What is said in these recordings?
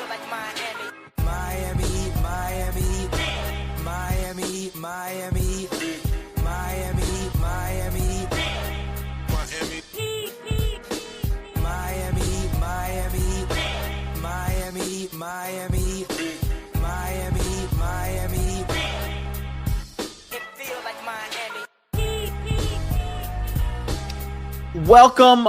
feel like Miami. Miami, Miami, Miami, Miami, Miami, Miami, Miami, Miami, Miami, Miami, Miami, Miami, Miami. It feel like Miami. Welcome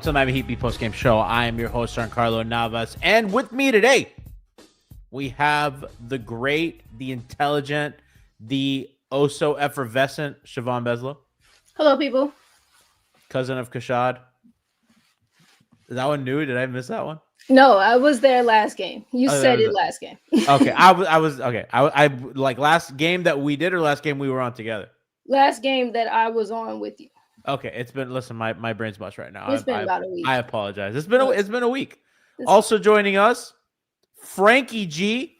to the Miami Heat Beat postgame show. I am your host, Giancarlo Navas, and with me today, we have the great, the intelligent, the so effervescent Siobhan Beslow. Hello, people. Cousin of Kashad. Is that one new? Did I miss that one? No, I was there last game. You said it last game. Okay, I was okay. I like last game that we did or last game we were on together. Last game that I was on with you. Okay, it's been my brain's mush right now. It's been about a week. I apologize. It's been a week. Also joining us, Franky G.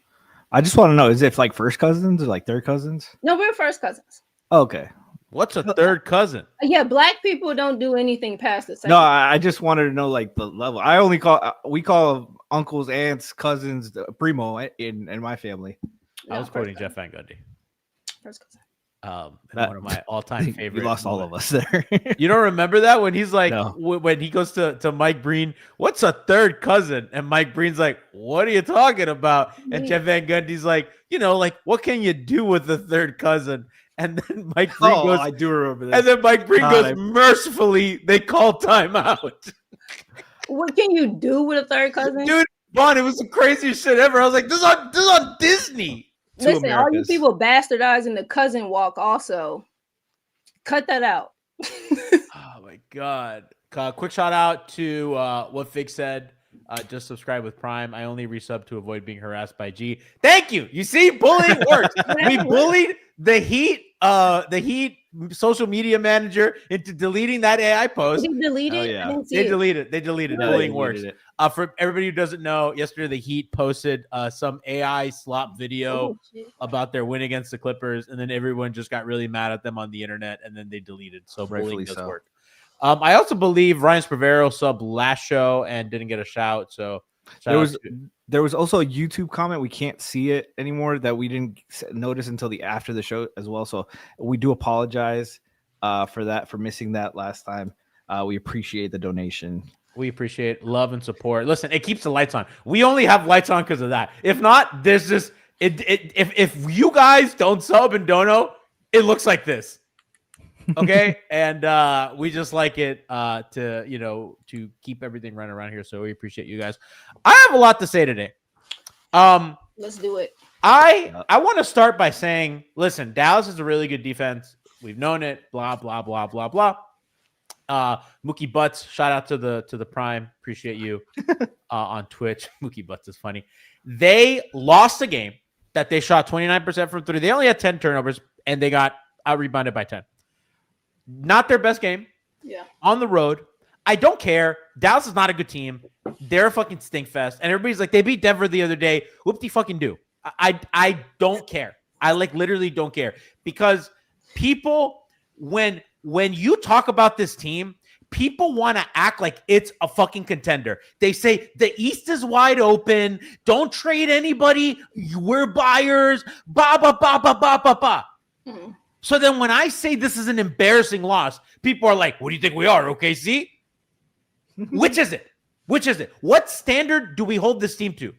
I just want to know, is it like first cousins or like third cousins? No, we're first cousins. Okay. What's a third cousin? Yeah, black people don't do anything past the second. No, I just wanted to know like the level. I only we call uncles, aunts, cousins, primo in my family. I was quoting Jeff Van Gundy. First cousin. One of my all-time favorite. We lost all of us there. You don't remember that when he's like, No. when he goes to Mike Breen, what's a third cousin? And Mike Breen's like, what are you talking about? And Jeff Van Gundy's like, like, what can you do with a third cousin? And then Mike Breen goes, I do remember that. and then Mike Breen goes, mercifully, they call timeout. What can you do with a third cousin? Dude, Vaughn, it was the craziest shit ever. I was like, this is on Disney. Listen, all you people bastardizing the cousin walk also. Cut that out. Oh my god. Quick shout out to what Fig said. Just subscribe with Prime. I only resub to avoid being harassed by G. Thank you. You see, bullying works. We bullied the Heat social media manager into deleting that AI post. Did you delete it? yeah. I didn't see They it. deleted it. No, Bullying they works. deleted it. For everybody who doesn't know, yesterday the Heat posted some AI slop video Oh, shit. about their win against the Clippers, and then everyone just got really mad at them on the internet, and then they deleted. So bullying Rightfully does so. work. I also believe Ryan Spravero subbed last show and didn't get a shout. So There was also a YouTube comment. We can't see it anymore that we didn't notice until after the show as well. So we do apologize for missing that last time. We appreciate the donation. we appreciate love and support. Listen, it keeps the lights on. We only have lights on because of that. If not, there's just if you guys don't sub and don't know, it looks like this. Okay, and we just like it to keep everything running around here. So we appreciate you guys. I have a lot to say today. Let's do it. I want to start by saying, listen, Dallas is a really good defense. We've known it. Blah blah blah blah blah. Mookie Butts, shout out to the Prime. Appreciate you on Twitch. Mookie Butts is funny. They lost a game that they shot 29% from three. They only had 10 turnovers and they got out rebounded by 10. Not their best game. Yeah. On the road. I don't care. Dallas is not a good team. They're a fucking stink fest. And everybody's like, they beat Denver the other day. Whoop-de fucking do. I don't care. I literally don't care. Because people, when you talk about this team, people want to act like it's a fucking contender. They say the East is wide open. Don't trade anybody. We're buyers. Ba ba ba ba ba ba ba. Mm-hmm. So then when I say this is an embarrassing loss, people are like, what do you think we are, OKC? Which is it? Which is it? What standard do we hold this team to?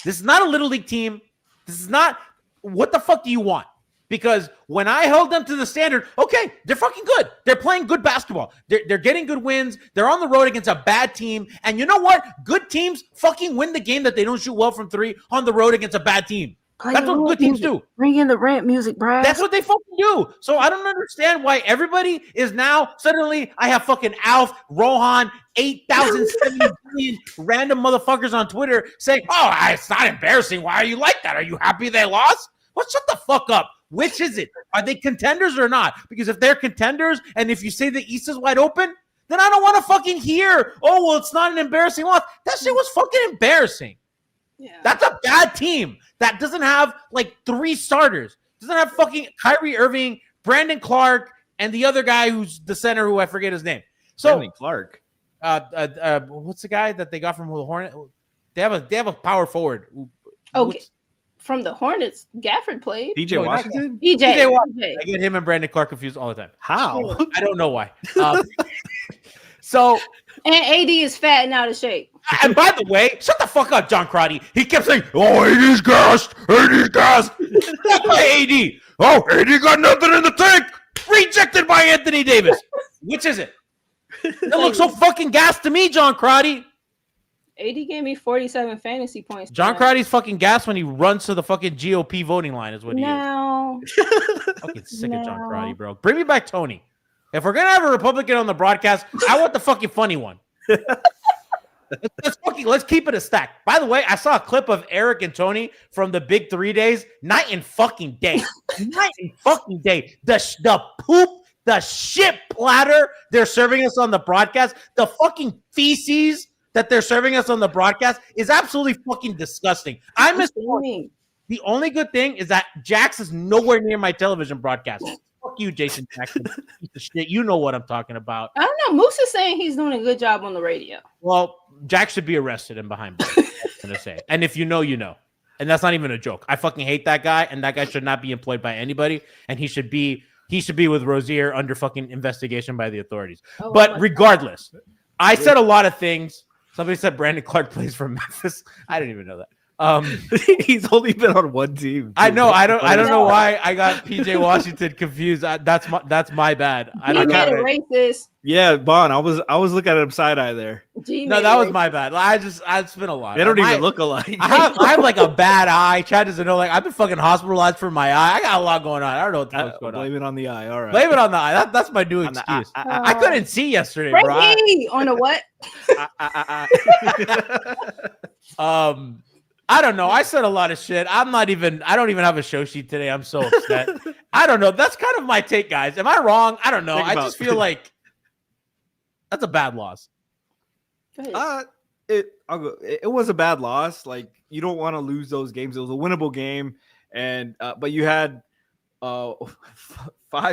This is not a little league team. This is not – what the fuck do you want? Because when I held them to the standard, okay, they're fucking good. They're playing good basketball. They're getting good wins. They're on the road against a bad team. And you know what? Good teams fucking win the game that they don't shoot well from three on the road against a bad team. That's what good teams do. Bring in the rant music, Brad. That's what they fucking do. So I don't understand why everybody is now suddenly I have fucking Alf, Rohan, 8,070 million random motherfuckers on Twitter saying, oh, it's not embarrassing. Why are you like that? Are you happy they lost? Well, shut the fuck up. Which is it? Are they contenders or not? Because if they're contenders and if you say the East is wide open, then I don't want to fucking hear, oh, well, it's not an embarrassing loss. That shit was fucking embarrassing. Yeah. That's a bad team that doesn't have like 3 starters. Doesn't have fucking Kyrie Irving, Brandon Clark, and the other guy who's the center who I forget his name. So Brandon Clark. What's the guy that they got from the Hornet? They have a power forward. Okay. From the Hornets, Gafford played. DJ No, not Washington? DJ Washington. DJ. I get him and Brandon Clark confused all the time. How? I don't know why. So, And AD is fat and out of shape. and by the way, shut the fuck up, John Crotty. He kept saying, "Oh, AD's gassed. AD's gassed." AD. Oh, AD got nothing in the tank. Rejected by Anthony Davis. Which is it? It looks so fucking gassed to me, John Crotty. AD gave me 47 fantasy points. John tonight. Crotty's fucking gassed when he runs to the fucking GOP voting line is what he is. No. Fucking sick of John Crotty, bro. Bring me back Tony. If we're gonna have a Republican on the broadcast, I want the fucking funny one. Let's keep it a stack. By the way, I saw a clip of Eric and Tony from the Big 3 days. Night and fucking day. Night and fucking day. The poop, the shit platter they're serving us on the broadcast, the fucking feces that they're serving us on the broadcast is absolutely fucking disgusting. I miss the only good thing is that Jax is nowhere near my television broadcast. Fuck you, Jason Jackson. Piece of shit. You know what I'm talking about. I don't know. Moose is saying he's doing a good job on the radio. Well, Jack should be arrested and behind bars. That's gonna say. And if you know, you know. And that's not even a joke. I fucking hate that guy, and that guy should not be employed by anybody. And he should be with Rozier under fucking investigation by the authorities. Oh, But regardless, I said a lot of things. Somebody said Brandon Clark plays for Memphis. I didn't even know that. He's only been on one team. I know. I don't know why I got PJ Washington confused. That's my bad. I He don't made know. a racist. Yeah, Bon. I was looking at him side eye there. No, that was my bad. It's been a lot. They don't even look alike. I have like a bad eye. Chad doesn't know. Like I've been fucking hospitalized for my eye. I got a lot going on. I don't know what the fuck's going on. Blame it on the eye. All right. Blame it on the eye. That's my new On the excuse. eye. I couldn't see yesterday, bro. Franky on a what? I don't know. I said a lot of shit. I don't even have a show sheet today. I'm so upset. I don't know. That's kind of my take, guys. Am I wrong? I don't know. I just feel like that's a bad loss. It was a bad loss. Like you don't want to lose those games. It was a winnable game, and but you had 5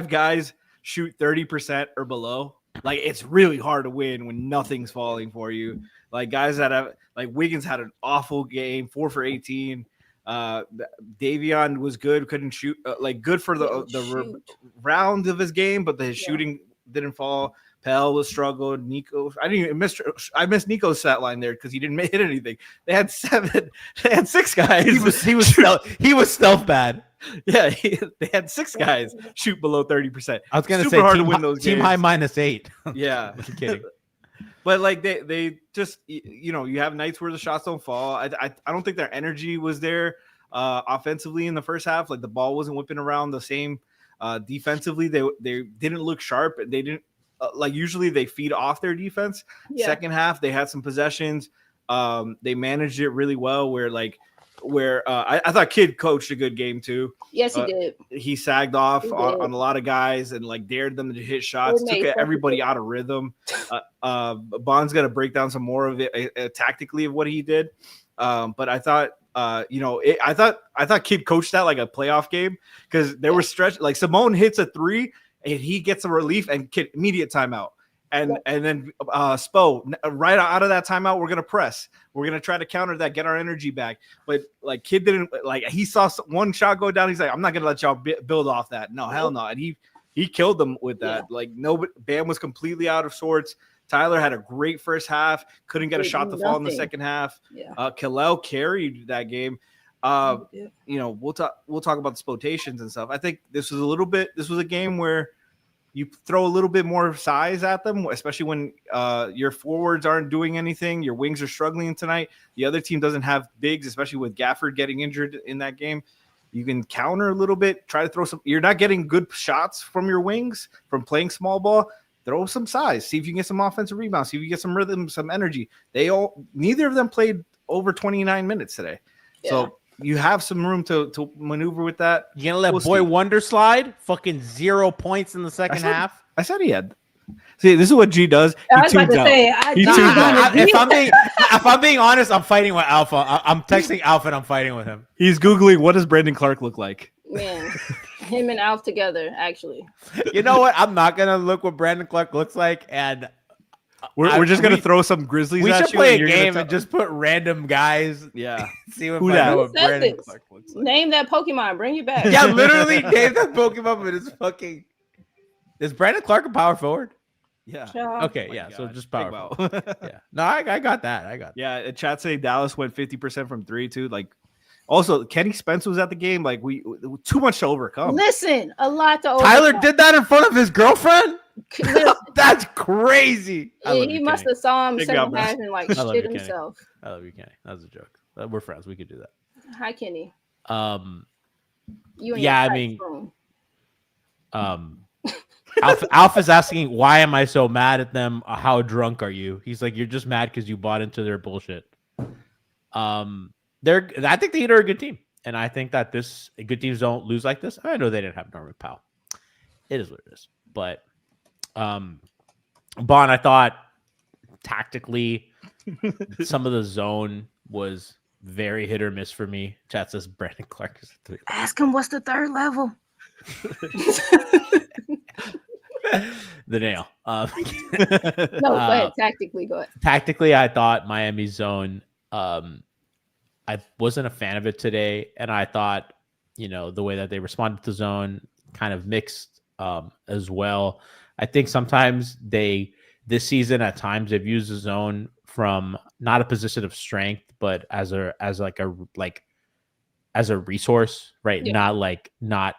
guys shoot 30% or below. Like it's really hard to win when nothing's falling for you. Like guys that have like Wiggins had an awful game, 4 for 18. Davion was good, couldn't shoot. Like good for the round of his game, but his shooting didn't fall. Pell was struggled. Nico, I missed Nico's stat line there because he didn't hit anything. They had 6 guys. He was stealth bad. Yeah, they had 6 guys shoot below 30%. I was gonna Super say hard team, to win those team games. high -8. Yeah, I'm kidding. But like they just you have nights where the shots don't fall. I don't think their energy was there offensively in the first half. Like the ball wasn't whipping around the same. Defensively, they didn't look sharp. They didn't like usually they feed off their defense. Yeah. Second half, they had some possessions. They managed it really well. Where I thought Kid coached a good game too. Yes, he did. He sagged off He on a lot of guys and like dared them to hit shots. Took everybody out of rhythm. Bond's got to break down some more of it tactically of what he did. But I thought I thought Kid coached that like a playoff game because there was stretch like Simone hits a 3 and he gets a relief and Kid immediate timeout. And then Spo, right out of that timeout, we're gonna press. We're gonna try to counter that, get our energy back. But like Kid didn't like. He saw one shot go down. He's like, I'm not gonna let y'all build off that. No, hell no. And he killed them with that. Yeah. Like Bam was completely out of sorts. Tyler had a great first half. Couldn't get a shot to fall in the second half. Yeah. Khalil carried that game. We'll talk about the spotations and stuff. I think this was a game where you throw a little bit more size at them, especially when your forwards aren't doing anything. Your wings are struggling tonight. The other team doesn't have bigs, especially with Gafford getting injured in that game. You can counter a little bit, try to throw some. You're not getting good shots from your wings from playing small ball. Throw some size. See if you can get some offensive rebounds. See if you get some rhythm, some energy. Neither of them played over 29 minutes today. Yeah. So you have some room to maneuver with that. You gonna let Boy Wonder slide? Fucking 0 points in the second half. I said he had. See, this is what G does. If I'm being honest, I'm fighting with Alpha. I'm texting Alpha and I'm fighting with him. He's Googling what does Brandon Clark look like? Man, him and Alf together, actually. You know what? I'm not gonna look what Brandon Clark looks like, and We're just gonna we- throw some Grizzlies. We at should you play and a you're gonna game and just put random guys. Yeah. See if Who I that? know Who what said Brandon this? Clark looks like. Name that Pokemon. Bring you back. Yeah, literally name that Pokemon, but it's fucking. Is Brandon Clark a power forward? Yeah. Child. Okay, my yeah, so God. just Big power wow. forward. Yeah, no, I got that. I got that. Yeah, chat say Dallas went 50% from 3 too. Like, also Kenny Spence was at the game. Like, we too much to overcome. Listen, a lot to Tyler overcome. did that in front of his girlfriend. Listen, That's crazy. I love he you, must Kenny. have saw him Big second Mavs. half and like I love shit you, Kenny. himself. I love you, Kenny. That was a joke. We're friends. We could do that. Hi, Kenny. You and Yeah, your I mean, phone. Alpha's asking, why am I so mad at them? How drunk are you? He's like, you're just mad because you bought into their bullshit. I think the Heat are a good team, and I think that good teams don't lose like this. I know they didn't have Norman Powell. It is what it is. But Bon, I thought tactically some of the zone was very hit or miss for me. Chat says Brandon Clark is a 3. Ask him what's the third level. The nail. No, go ahead. Tactically, go ahead. Tactically, I thought Miami zone. I wasn't a fan of it today, and I thought, the way that they responded to zone kind of mixed as well. I think sometimes this season at times they've used the zone from not a position of strength, but as a resource, right? Yeah.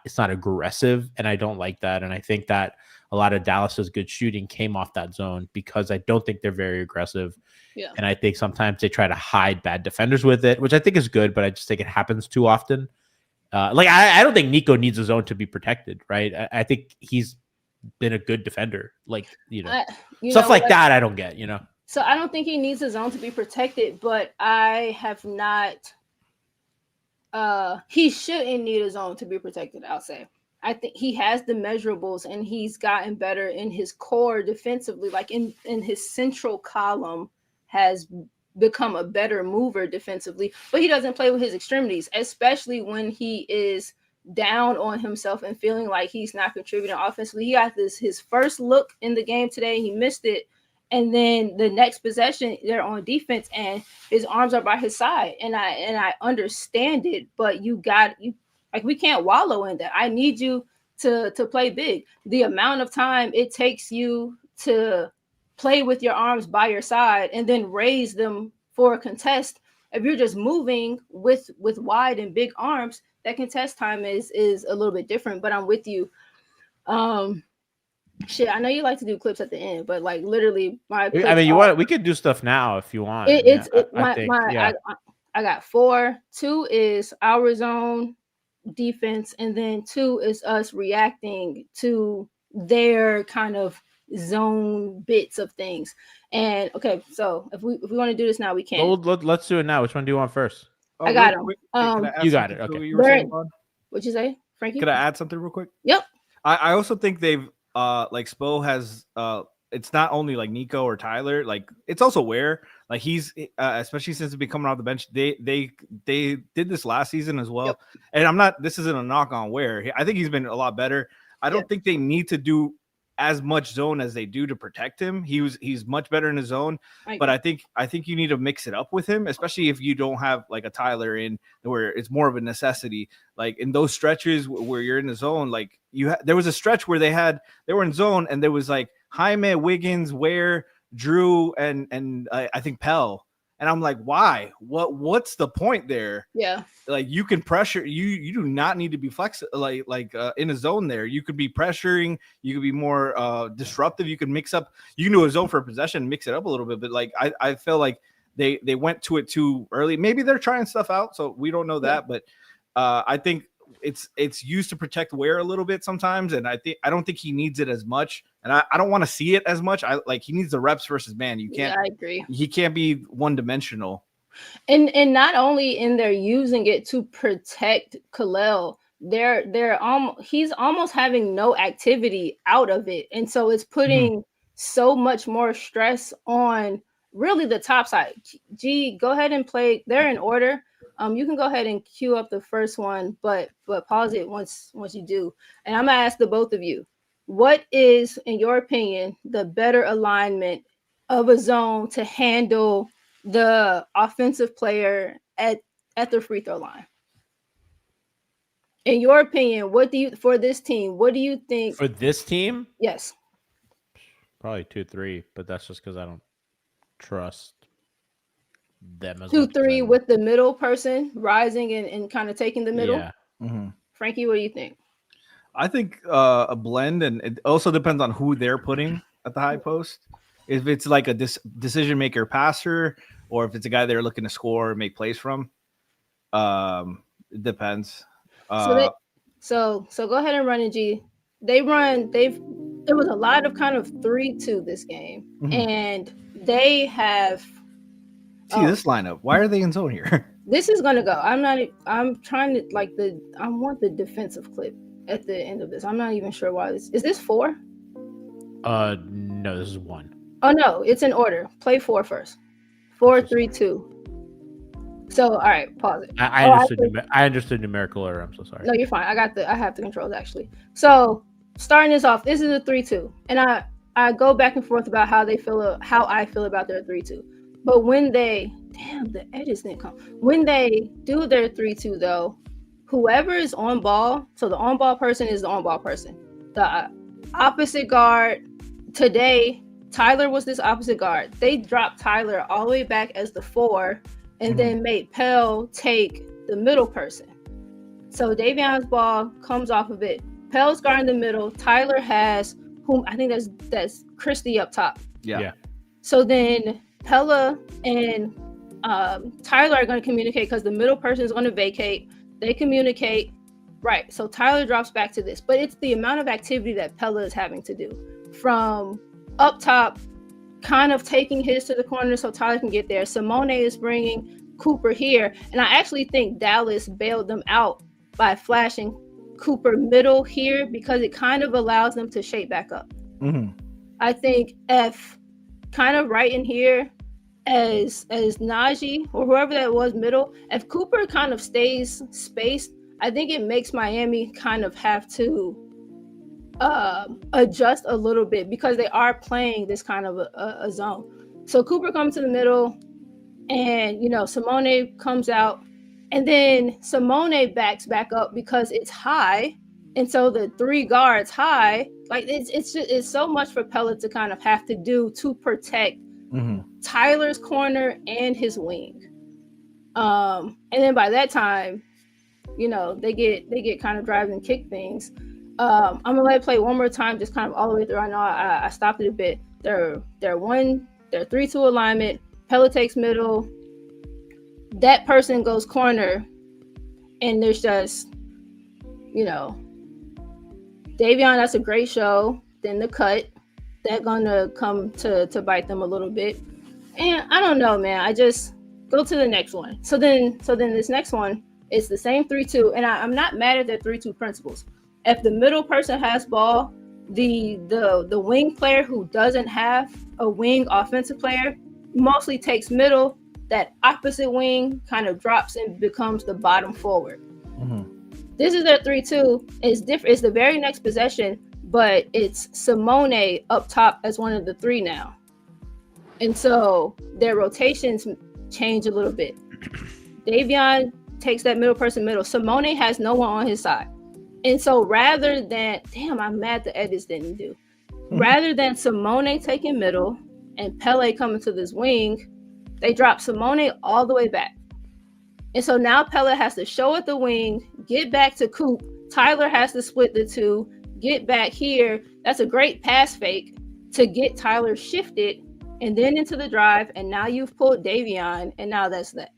It's not aggressive, and I don't like that. And I think that a lot of Dallas's good shooting came off that zone because I don't think they're very aggressive. Yeah. And I think sometimes they try to hide bad defenders with it, which I think is good, but I just think it happens too often. I don't think Nico needs a zone to be protected, right? I think he's been a good defender. Stuff like that I don't get, So I don't think he needs his zone to be protected, but I have not. He shouldn't need his zone to be protected, I'll say. I think he has the measurables and he's gotten better in his core defensively, like in his central column has become a better mover defensively, but he doesn't play with his extremities, especially when he is down on himself and feeling like he's not contributing offensively. He got his first look in the game today. He missed it. And then the next possession, they're on defense and his arms are by his side. And I understand it, but we can't wallow in that. I need you to play big. The amount of time it takes you to play with your arms by your side and then raise them for a contest. If you're just moving with wide and big arms, that contest time is a little bit different, but I'm with you. Shit, I know you like to do clips at the end, but like literally my clips we could do stuff now if you want. I got 4. 2 is our zone defense, and then 2 is us reacting to their kind of zone bits of things. And okay, so if we want to do this now, we can. Let's do it now. Which one do you want first? I got him. You got it. Okay. What'd you say, Frankie? Could I add something real quick? Yep. I also think they've like Spo has it's not only like Nico or Tyler, like it's also Ware. Like he's especially since he's been coming off the bench. They did this last season as well. Yep. And this isn't a knock on Ware. I think he's been a lot better. I don't think they need to do as much zone as they do to protect him. He's much better in his zone, but I think you need to mix it up with him, especially if you don't have like a Tyler in where it's more of a necessity. Like in those stretches where you're in the zone, like there was a stretch where they were in zone and there was like Jaime, Wiggins, Ware, Drew, and I think Pell. And I'm like, why? What's the point there? Yeah. Like you can pressure. You do not need to be flexible. Like in a zone there, you could be pressuring. You could be more disruptive. You can mix up. You can do a zone for a possession, mix it up a little bit. But like I feel like they went to it too early. Maybe they're trying stuff out, so we don't know that. But I think it's used to protect Ware a little bit sometimes, and I don't think he needs it as much, and I don't want to see it as much. He needs the reps versus man. You can't. Yeah, I agree. He can't be one dimensional. And not only in there using it to protect Khalil, he's almost having no activity out of it, and so it's putting so much more stress on really the top side. G, go ahead and play. They're in order. You can go ahead and queue up the first one, but pause it once you do. And I'm gonna ask the both of you, what is, in your opinion, the better alignment of a zone to handle the offensive player at the free throw line. In your opinion, what do you for this team? What do you think? For this team, Yes, probably 2-3, but that's just because I don't trust them as 2-3 much. with the middle person rising and kind of taking the middle. Yeah. Mhm. Frankie, what do you think? I think a blend, and it also depends on who they're putting at the high post. If it's like a decision maker passer, or if it's a guy they're looking to score and make plays from. It depends. So go ahead and run it, G. There was a lot of kind of 3-2 this game, and they have See this lineup. Why are they in zone here? this is gonna go. I'm trying to I want the defensive clip at the end of this. I'm not even sure why this is this 4? No, this is 1. Oh no, it's in order. Play 4 first. 4-3-2. So all right, pause it. I understood numerical order. I'm so sorry. No, you're fine. I have the controls actually. So starting this off, this is a 3-2, and I go back and forth about how I feel about their 3-2. But when the edges didn't come. When they do their 3-2 though, whoever is on ball, so the on ball person is the on ball person. The opposite guard today, Tyler was this opposite guard. They dropped Tyler all the way back as the 4. And then made Pell take the middle person. So Davion's ball comes off of it. Pell's guarding the middle. Tyler has whom I think that's Christie up top. Yeah. So then Pella and Tyler are going to communicate because the middle person is going to vacate. They communicate. Right. So Tyler drops back to this. But it's the amount of activity that Pella is having to do. From up top, kind of taking his to the corner so Tyler can get there. Simone is bringing Cooper here. And I actually think Dallas bailed them out by flashing Cooper middle here because it kind of allows them to shape back up. I think F kind of right in here as Najee or whoever that was middle, if Cooper kind of stays spaced, I think it makes Miami kind of have to adjust a little bit because they are playing this kind of a zone. So Cooper comes to the middle and Simone comes out and then Simone backs back up because it's high, and so the 3 guards high, like it's so much for Pella to kind of have to do to protect Tyler's corner and his wing. And then by that time, they get kind of drive and kick things. I'm gonna let it play one more time, just kind of all the way through. I know I stopped it a bit. They're 3-2 alignment. Pella takes middle. That person goes corner, and there's just, Davion. That's a great show. Then the cut, they're gonna come to bite them a little bit. And I don't know, man. I just go to the next one. So then this next one is the same 3-2, and I'm not mad at their 3-2 principles. If the middle person has ball, the wing player who doesn't have a wing offensive player mostly takes middle. That opposite wing kind of drops and becomes the bottom forward. This is their 3-2. It's different. It's the very next possession, but it's Simone up top as one of the 3 now. And so their rotations change a little bit. Davion takes that middle person middle. Simone has no one on his side. And so rather than, I'm mad the edits didn't do. Rather than Simone taking middle and Pele coming to this wing, they drop Simone all the way back. And so now Pele has to show at the wing, get back to Coop. Tyler has to split the 2, get back here. That's a great pass fake to get Tyler shifted and then into the drive. And now you've pulled Davion, and now that's that.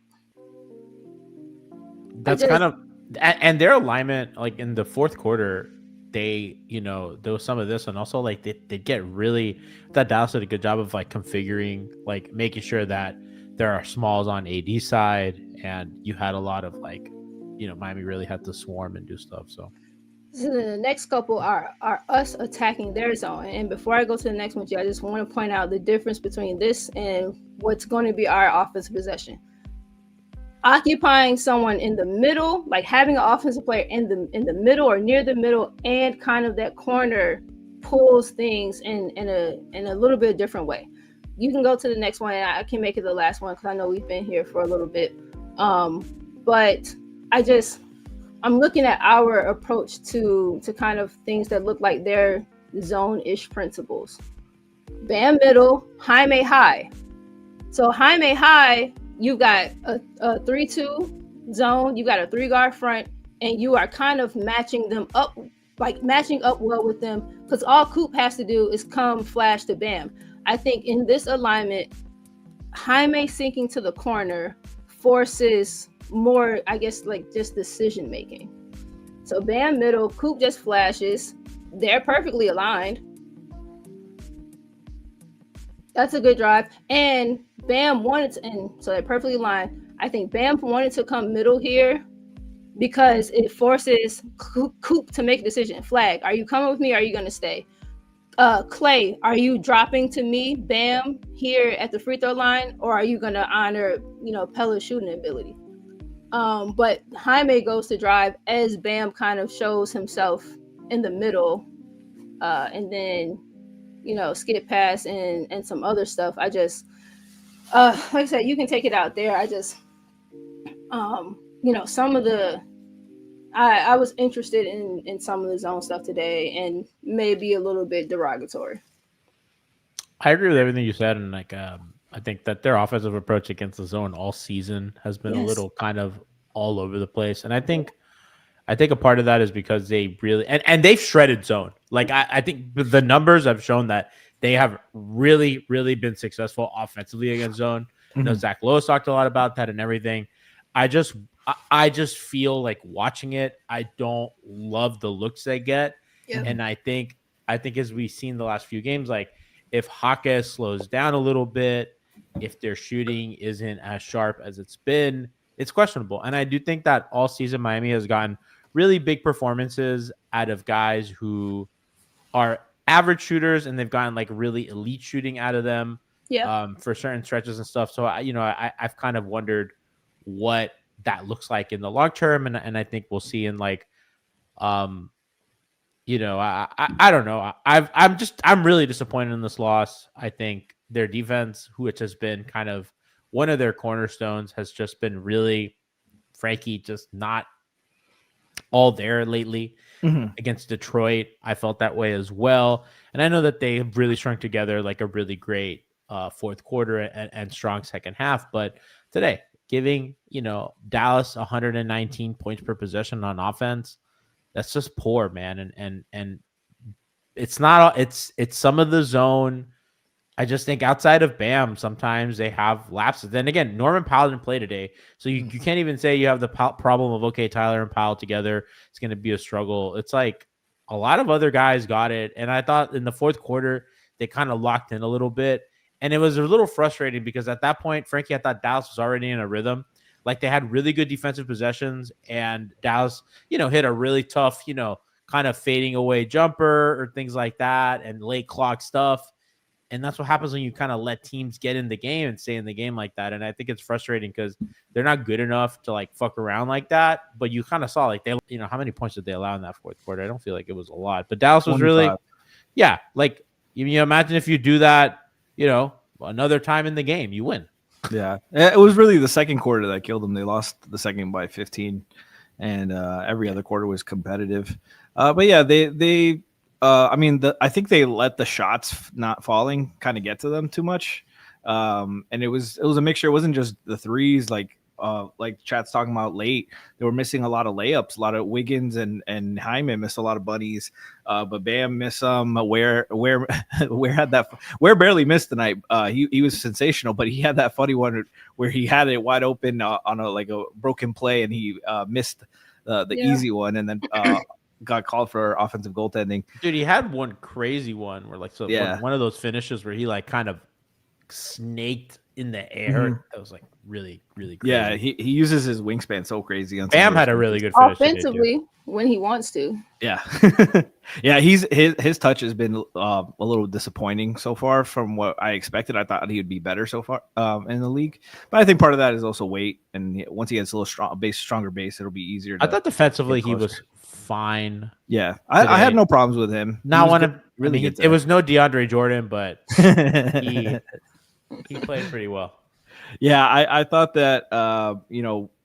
That's kind of, and their alignment, like in the fourth quarter, they, there was some of this, and also like they get really, that Dallas did a good job of like configuring, like making sure that there are smalls on AD side, and you had a lot of like, Miami really had to swarm and do stuff. So the next couple are us attacking their zone. And before I go to the next one, I just want to point out the difference between this and what's going to be our offensive possession. Occupying someone in the middle, like having an offensive player in the middle or near the middle, and kind of that corner pulls things in a little bit different way. you can go to the next one, and I can make it the last one because I know we've been here for a little bit. But I'm looking at our approach to kind of things that look like they're zone-ish principles. Bam middle, Jaime high. So Jaime high, you got a 3-2 zone, you got a 3-guard front, and you are kind of matching them up, like matching up well with them, because all Coop has to do is come flash to Bam. I think in this alignment, Jaime sinking to the corner forces more, I guess, like just decision making. So Bam middle, Coop just flashes. They're perfectly aligned. That's a good drive. And Bam wanted to, and so they're perfectly aligned. I think Bam wanted to come middle here because it forces Coop to make a decision. Flag, are you coming with me or are you going to stay? Clay, are you dropping to me, Bam, here at the free throw line, or are you going to honor, Pella's shooting ability? But Jaime goes to drive as Bam kind of shows himself in the middle, and then, skip pass and some other stuff. I just, like I said, you can take it out there. I just, some of the, I was interested in some of the zone stuff today, and maybe a little bit derogatory. I agree with everything you said, and I think that their offensive approach against the zone all season has been a little kind of all over the place, and I think a part of that is because they really and they've shredded zone. Like I think the numbers have shown that they have really, really been successful offensively against zone. Mm-hmm. Zach Lowe talked a lot about that and everything. I just feel like watching it, I don't love the looks they get. Yeah. And I think as we've seen the last few games, like if Jaquez slows down a little bit, if their shooting isn't as sharp as it's been, it's questionable. And I do think that all season Miami has gotten really big performances out of guys who are average shooters, and they've gotten like really elite shooting out of them for certain stretches and stuff. So I've kind of wondered what that looks like in the long term, and I think we'll see in like I don't know. I'm really disappointed in this loss. I think their defense, which has been kind of one of their cornerstones, has just been really, Franky, just not all there lately. Mm-hmm. Against Detroit, I felt that way as well. And I know that they have really strung together like a really great fourth quarter and strong second half. But today, giving Dallas 119 points per possession on offense, that's just poor, man. And it's not, it's some of the zone. I just think outside of Bam, sometimes they have lapses. Then again, Norman Powell didn't play today. So you can't even say you have the problem of, okay, Tyler and Powell together, it's going to be a struggle. It's like a lot of other guys got it. And I thought in the fourth quarter, they kind of locked in a little bit. And it was a little frustrating because at that point, Franky, I thought Dallas was already in a rhythm. Like they had really good defensive possessions, and Dallas, hit a really tough, kind of fading away jumper or things like that and late clock stuff. And that's what happens when you kind of let teams get in the game and stay in the game like that. And I think it's frustrating because they're not good enough to like fuck around like that. But you kind of saw like they, how many points did they allow in that fourth quarter? I don't feel like it was a lot, but Dallas was 25. Really, like you imagine if you do that, another time in the game, you win. Yeah, it was really the second quarter that killed them. They lost the second by 15, and every other quarter was competitive. But yeah, they I think they let the shots not falling kind of get to them too much. And it was a mixture. It wasn't just the threes, like Chat's talking about late. They were missing a lot of layups. A lot of Wiggins and Jaime missed a lot of bunnies. But Bam missed some. Ware had that. Ware barely missed tonight. He was sensational, but he had that funny one where he had it wide open on a broken play, and he missed the easy one, and then got called for offensive goaltending. Dude, he had one crazy one where one of those finishes where he like kind of snaked in the air. Mm-hmm. That was like really, really crazy. Yeah, he uses his wingspan so crazy. Bam had a really good finish offensively when he wants to. Yeah. Yeah, his touch has been a little disappointing so far from what I expected. I thought he would be better so far in the league. But I think part of that is also weight, and once he gets a little stronger base, it'll be easier. I thought defensively he was fine. Yeah, I had no problems with him. Not one of it was no DeAndre Jordan, but He played pretty well. Yeah, I thought that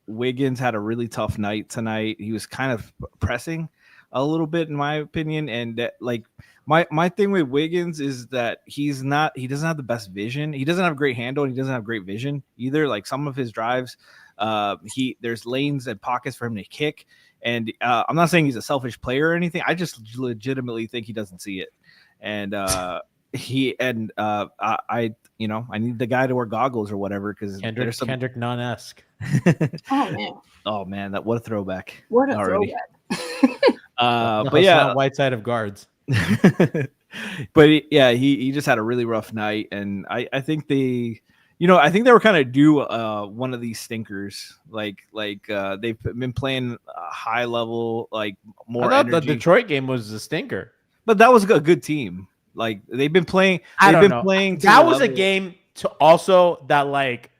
Wiggins had a really tough night tonight. He was kind of pressing a little bit, in my opinion, and that, like my thing with Wiggins is that he doesn't have the best vision. He doesn't have great handle, and he doesn't have great vision either. Like some of his drives, there's lanes and pockets for him to kick. And I'm not saying he's a selfish player or anything. I just legitimately think he doesn't see it. And I need the guy to wear goggles or whatever because Kendrick Nunn-esque. Oh man, what a throwback! What a already. throwback! But yeah, not white side of guards. But he just had a really rough night, and I think they were kind of due one of these stinkers. Like they've been playing high level, like more. I thought energy. the Detroit game was a stinker, but that was a good team. Like they've been playing. Playing. That was a game to also that like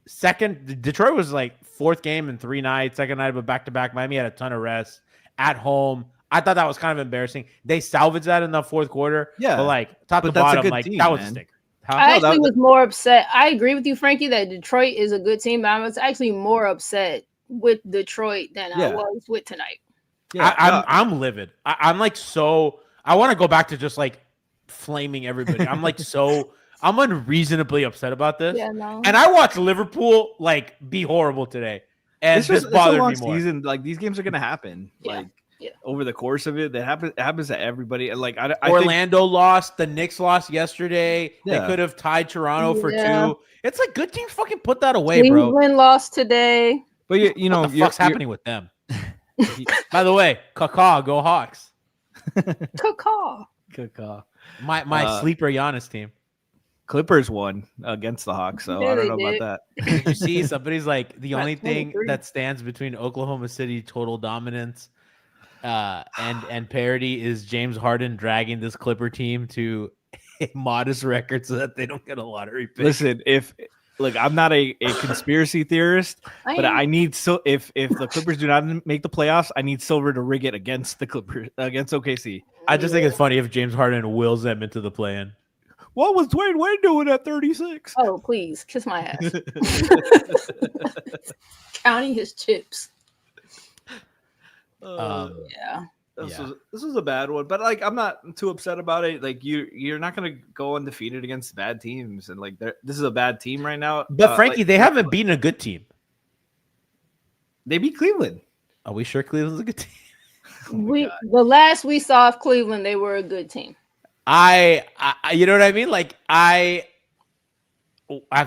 second. Detroit was like fourth game in 3 nights. Second night of a back-to-back. Miami had a ton of rest at home. I thought that was kind of embarrassing. They salvaged that in the fourth quarter. Yeah, but like top to bottom, like team, that was a stinker. I actually was more upset. I agree with you, Frankie, that Detroit is a good team, but I was actually more upset with Detroit than I was with tonight. Yeah, I'm livid. I'm like so. I want to go back to just like flaming everybody. I'm like I'm unreasonably upset about this. Yeah, no. And I watched Liverpool like be horrible today, and this bothered me more. Season. Like these games are gonna happen. Yeah. Like over the course of it, that happens to everybody. And like I Orlando lost, the Knicks lost yesterday. Yeah. They could have tied Toronto for 2. It's like good teams fucking put that away, Cleveland bro. lost today. But what the fuck's happening with them? By the way, Kaká, go Hawks. Kaká. My sleeper Giannis team. Clippers won against the Hawks, so Yeah, I don't know they about did. that. You see, somebody's like the only thing 23. that stands between Oklahoma City total dominance and parity is James Harden dragging this Clipper team to a modest record so that they don't get a lottery pick. Listen, I'm not a conspiracy theorist, but I need if the Clippers do not make the playoffs, I need Silver to rig it against the Clippers against OKC. I just think it's funny if James Harden wills them into the play-in. What was Dwayne Wade doing at 36? Oh, please kiss my ass. Counting his chips. Yeah. This was a bad one, but like I'm not too upset about it. Like you're not gonna go undefeated against bad teams, and like this is a bad team right now. But Frankie, they haven't beaten a good team. They beat Cleveland. Are we sure Cleveland's a good team? The last we saw of Cleveland, they were a good team. I you know what I mean? Like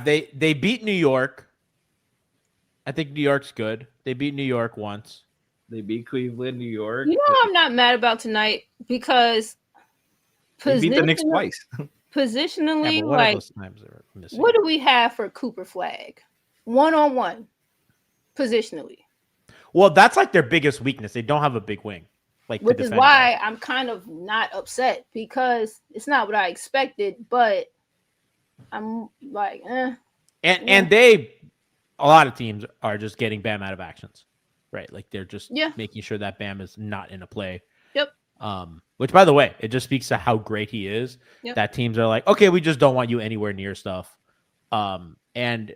they beat New York. I think New York's good. They beat New York once. They beat Cleveland, New York. You know, I'm not mad about tonight because they beat the Knicks twice. Positionally, Yeah, like, what do we have for Cooper Flag? 1-on-1, positionally. Well, that's like their biggest weakness. They don't have a big wing. Which is why I'm kind of not upset because it's not what I expected, but I'm like, And a lot of teams are just getting Bam out of actions, right? Like they're just making sure that Bam is not in a play. Yep. Which, by the way, it just speaks to how great he is. Yep. That teams are like, okay, we just don't want you anywhere near stuff. And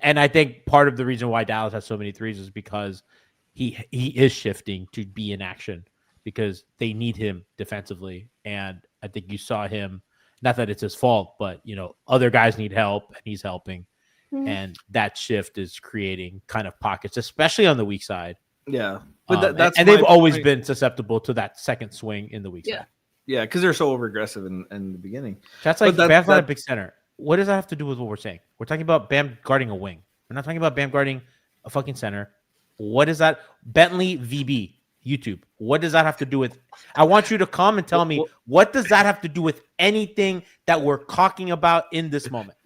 I think part of the reason why Dallas has so many threes is because he is shifting to be in action because they need him defensively. And I think you saw him, not that it's his fault, but other guys need help and he's helping. Mm-hmm. And that shift is creating kind of pockets, especially on the weak side. Yeah. But and they've always been susceptible to that second swing in the weak side. Yeah, because they're so over aggressive in the beginning. That's like Bam's not a big center. What does that have to do with what we're saying? We're talking about Bam guarding a wing. We're not talking about Bam guarding a fucking center. What is that? Bentley VB, YouTube. What does that have to do with? I want you to come and tell me what does that have to do with anything that we're talking about in this moment?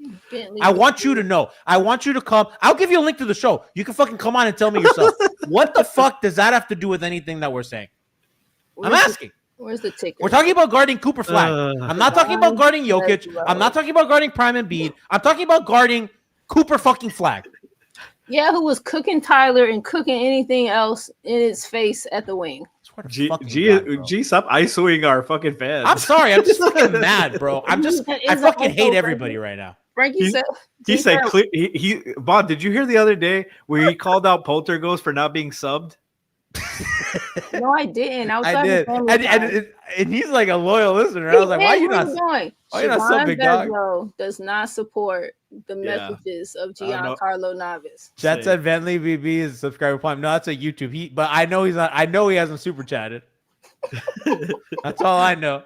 I want you to know. I want you to come. I'll give you a link to the show. You can fucking come on and tell me yourself. What the fuck does that have to do with anything that we're saying? I'm asking. Where's the ticket? We're talking about guarding Cooper Flag. I'm not talking about guarding Jokic. I'm not talking about guarding Prime Embiid. I'm talking about guarding Cooper fucking Flag. Yeah, who was cooking Tyler and cooking anything else in his face at the wing. swear to G, fucking G, God, bro. G, stop ISOing our fucking fans. I'm sorry. I'm just fucking mad, bro. I It's fucking also hate everybody right now. Frankie said He said, Bond, did you hear the other day where he called out Poltergeist for not being subbed? no, I didn't. I was I talking did, Family Time. and he's like a loyal listener. I was like, why are you not? doing? Why you not so Siobhan big dog? Beslow does not support the Yeah. messages of I don't know. Giancarlo Navas. Chat said Venley BB is a subscriber prime. No, that's a YouTube. But I know he's not. I know he hasn't super chatted. That's all I know.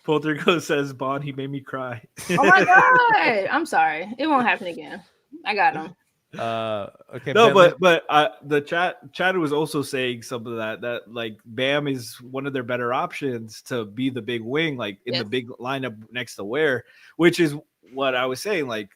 Poltergeist says, Bond, he made me cry. Oh my god! I'm sorry. It won't happen again. I got him. Okay. No, Bentley- but the chat was also saying some of that like Bam is one of their better options to be the big wing, like in the big lineup next to Ware, which is what I was saying. Like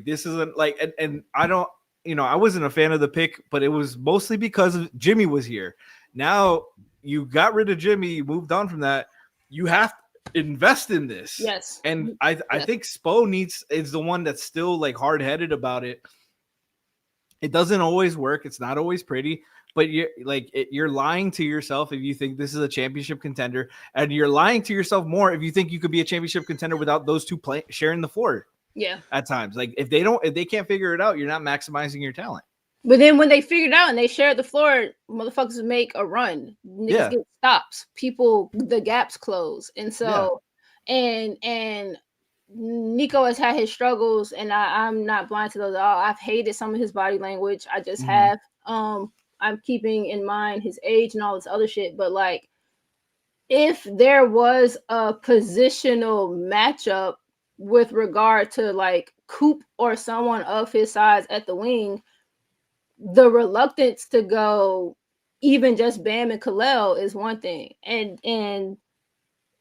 this isn't like, and I don't, I wasn't a fan of the pick, but it was mostly because of Jimmy was here. Now you got rid of Jimmy, you moved on from that. You have to invest in this. Yes. And I think Spo is the one that's still like hard-headed about it. It doesn't always work. It's not always pretty, but you're lying to yourself if you think this is a championship contender, and you're lying to yourself more if you think you could be a championship contender without those two sharing the floor. Yeah. At times, like if they can't figure it out, you're not maximizing your talent. But then when they figured out and they shared the floor, motherfuckers make a run. Niggas get stops. People, the gaps close. And so, and Nico has had his struggles, and I'm not blind to those at all. I've hated some of his body language. I just have. I'm keeping in mind his age and all this other shit. But like, if there was a positional matchup with regard to like Coop or someone of his size at the wing, the reluctance to go even just Bam and Kalel is one thing, and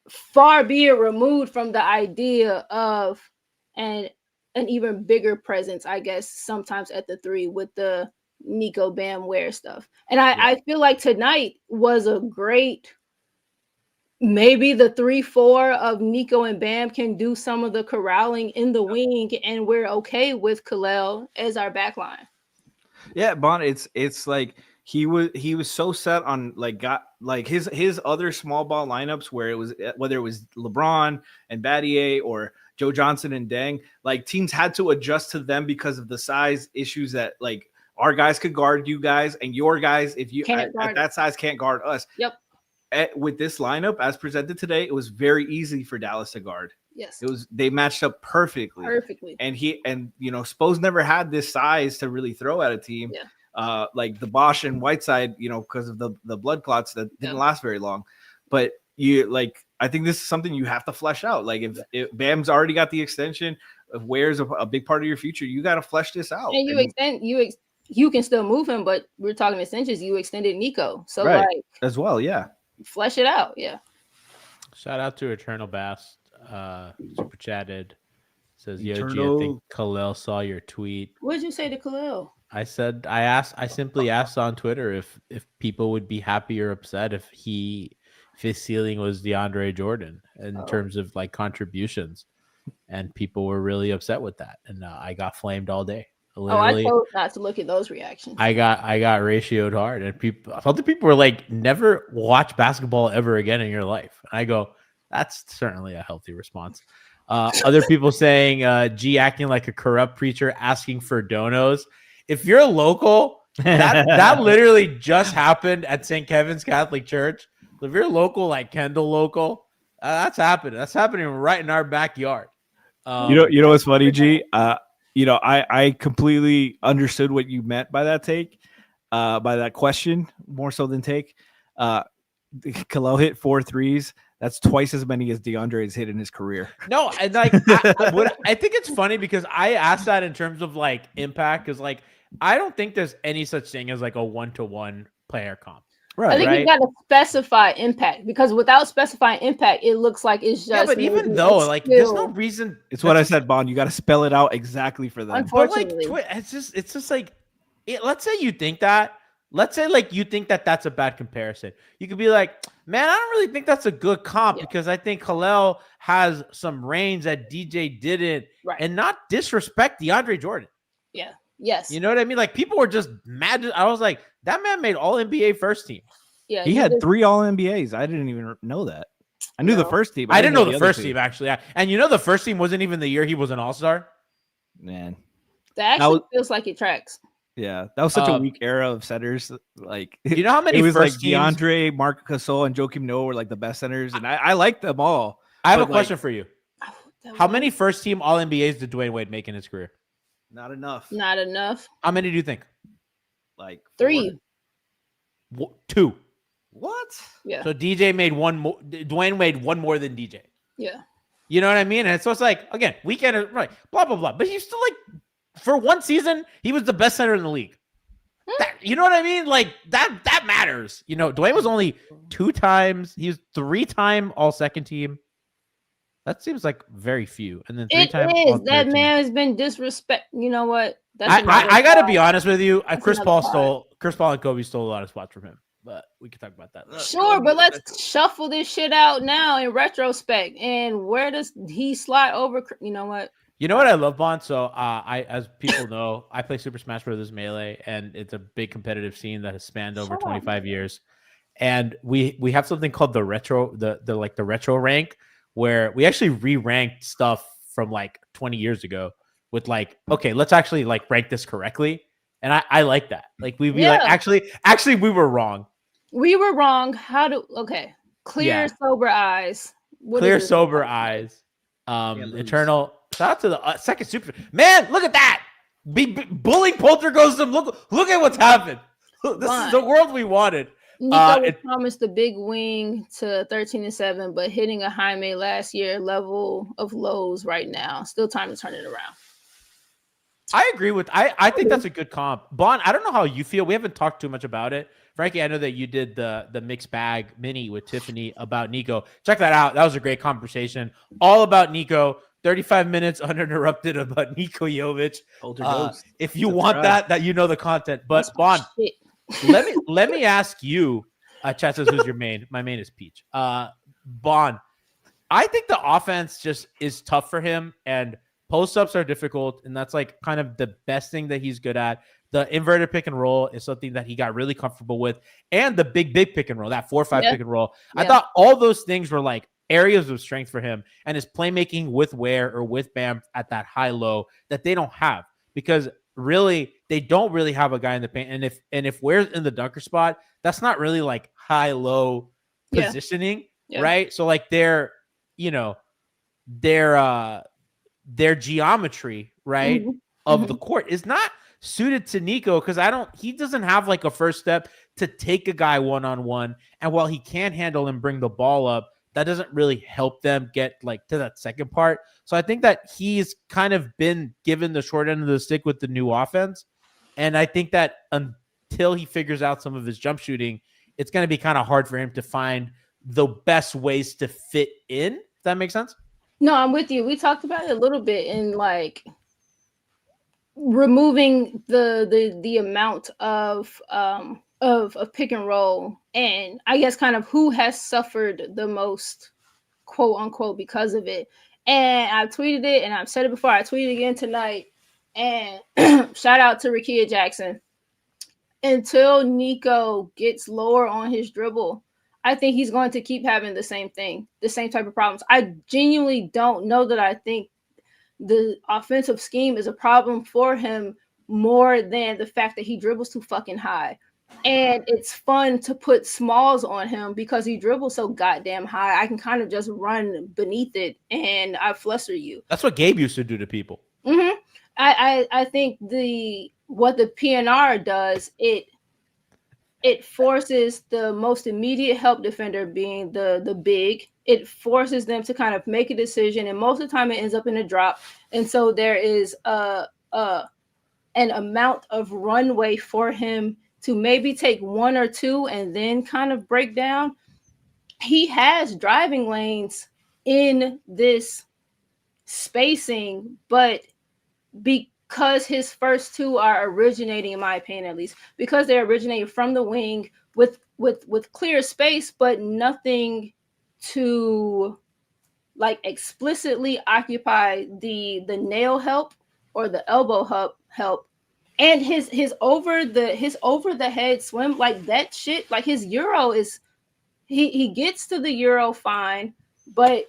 far be it removed from the idea of an even bigger presence, I guess, sometimes at the three with the Nico Bam Ware stuff. And I feel like tonight was a great, maybe the 3-4 of Nico and Bam can do some of the corralling in the wing, and we're okay with Kalel as our back line. Yeah, Bond, it's like he was so set on his other small ball lineups where it was, whether it was LeBron and Battier or Joe Johnson and Deng, like teams had to adjust to them because of the size issues that like our guys could guard you guys, and your guys, if you at that size, can't guard us. Yep. With this lineup as presented today, it was very easy for Dallas to guard. Yes. They matched up perfectly. And Spo's never had this size to really throw at a team. Yeah. Like the Bosch and Whiteside, because of the blood clots that didn't last very long. But I think this is something you have to flesh out. Like if Bam's already got the extension, if Ware's a big part of your future, you got to flesh this out. And you can still move him, but we're talking extensions. You extended Nico, so like as well, flesh it out, Shout out to Eternal Bass. Super chatted. Says, yo, G, I Eternal. think Kalel saw your tweet. What did you say to Kalel? I simply asked on Twitter if people would be happy or upset if his ceiling was DeAndre Jordan in terms of like contributions, and people were really upset with that, and I got flamed all day. Literally, I told not to look at those reactions. I got ratioed hard, and other people were like, never watch basketball ever again in your life. And I go, that's certainly a healthy response. Other people saying, G acting like a corrupt preacher asking for donos. If you're local, that literally just happened at St. Kevin's Catholic Church. If you're local, like Kendall local, that's happening. That's happening right in our backyard. You know what's funny, G? I completely understood what you meant by that take, by that question, more so than take. Kalel hit 4 threes. That's twice as many as DeAndre has hit in his career. No, and like I think it's funny because I asked that in terms of like impact, because like I don't think there's any such thing as like a 1-to-1 player comp. Right. I think you got to specify impact, because without specifying impact, it looks like it's just. But even though, like, there's no reason. It's what I said, Bond. You got to spell it out exactly for them. Unfortunately, but like, it's just like, let's say you think that. Let's say like you think that that's a bad comparison. You could be like, man, I don't really think that's a good comp because I think Kalel has some range that DJ didn't, and not disrespect DeAndre Jordan. Yeah. Yes. You know what I mean? Like people were just mad. I was like, that man made all NBA first team. Yeah, He you had just- 3 All NBAs. I didn't even know that. I knew the No. first team. I didn't know the other first two. team actually. And you know the first team wasn't even the year he was an All-Star. Man, that actually was- feels like it tracks. yeah, that was such a weak era of centers. Like, You know how many it was first like teams? DeAndre, Marc Gasol, and Joakim Noah were like the best centers, and I liked them all. I have a but, like, question for you. How many first team All NBAs did Dwayne Wade make in his career? Not enough. Not enough. How many do you think? Like 3. 2. What? Yeah. So DJ made one more. Dwayne made one more than DJ. Yeah. You know what I mean? And so it's like, again, weekend, right? Blah blah blah. But he's still like, for one season, he was the best center in the league. You know what I mean? Like that matters. You know, Dwayne was only 2 times. He was 3-time All Second Team. That seems like very few. And then 3 It times. is. That man has been disrespect. You know what? I got to be honest with you. That's Chris another Paul and Kobe stole a lot of spots from him. But we can talk about that later. Sure, but let's shuffle this shit out now in retrospect. And where does he slide over? You know what? You know what I love, Bond? So as people know, I play Super Smash Bros. Melee, and it's a big competitive scene that has spanned over 25 years. And we have something called the retro, the retro rank, where we actually re-ranked stuff from like 20 years ago with like, okay, let's actually like rank this correctly. And I like that. Like we'd be like, actually we were wrong. We were wrong. Clear, sober eyes. Clear, sober eyes. Eternal. Shout out to the second super. Man, look at that. Bullying Poltergeism. Look at what's happened. This is the world we wanted. Nico promised a big wing to 13-7, but hitting a Jaime last year level of lows right now. Still time to turn it around. I agree with. I think that's a good comp. Bon, I don't know how you feel. We haven't talked too much about it. Franky, I know that you did the mixed bag mini with Tiffany about Nico. Check that out. That was a great conversation. All about Nico. 35 minutes uninterrupted about Nico Jovic. If you want that you know the content. But Bon, let me ask you. Chat says who's your main? My main is Peach. Bon, I think the offense just is tough for him, and post-ups are difficult, and that's like kind of the best thing that he's good at. The inverted pick and roll is something that he got really comfortable with, and the big pick and roll, that 4-5 pick and roll. Yeah. I thought all those things were like areas of strength for him, and his playmaking with Ware or with Bam at that high-low that they don't have, because really they don't really have a guy in the paint. And if Ware's in the dunker spot, that's not really like high-low positioning, right? So like their geometry, right, of the court is not suited to Nico, because he doesn't have like a first step to take a guy one-on-one. And while he can handle and bring the ball up, that doesn't really help them get like to that second part. So I think that he's kind of been given the short end of the stick with the new offense. And I think that until he figures out some of his jump shooting, it's going to be kind of hard for him to find the best ways to fit in. If that makes sense? No, I'm with you. We talked about it a little bit in like removing the amount of pick and roll, and I guess kind of who has suffered the most, quote unquote, because of it. And I tweeted it, and I've said it before. I tweeted again tonight. And shout out to Rickea Jackson. Until Nico gets lower on his dribble, I think he's going to keep having the same thing, the same type of problems. I genuinely don't know that I think the offensive scheme is a problem for him more than the fact that he dribbles too fucking high. And it's fun to put smalls on him because he dribbles so goddamn high. I can kind of just run beneath it and I fluster you. That's what Gabe used to do to people. Mm-hmm. I think what the PNR does, it forces the most immediate help defender, being the big, it forces them to kind of make a decision, and most of the time it ends up in a drop. And so there is an amount of runway for him to maybe take one or two and then kind of break down. He has driving lanes in this spacing, but because his first two are originating, in my opinion at least, because they're originating from the wing with clear space, but nothing to like explicitly occupy the nail help or the elbow help. And his over the head swim, like that shit, like his Euro is he gets to the Euro fine, but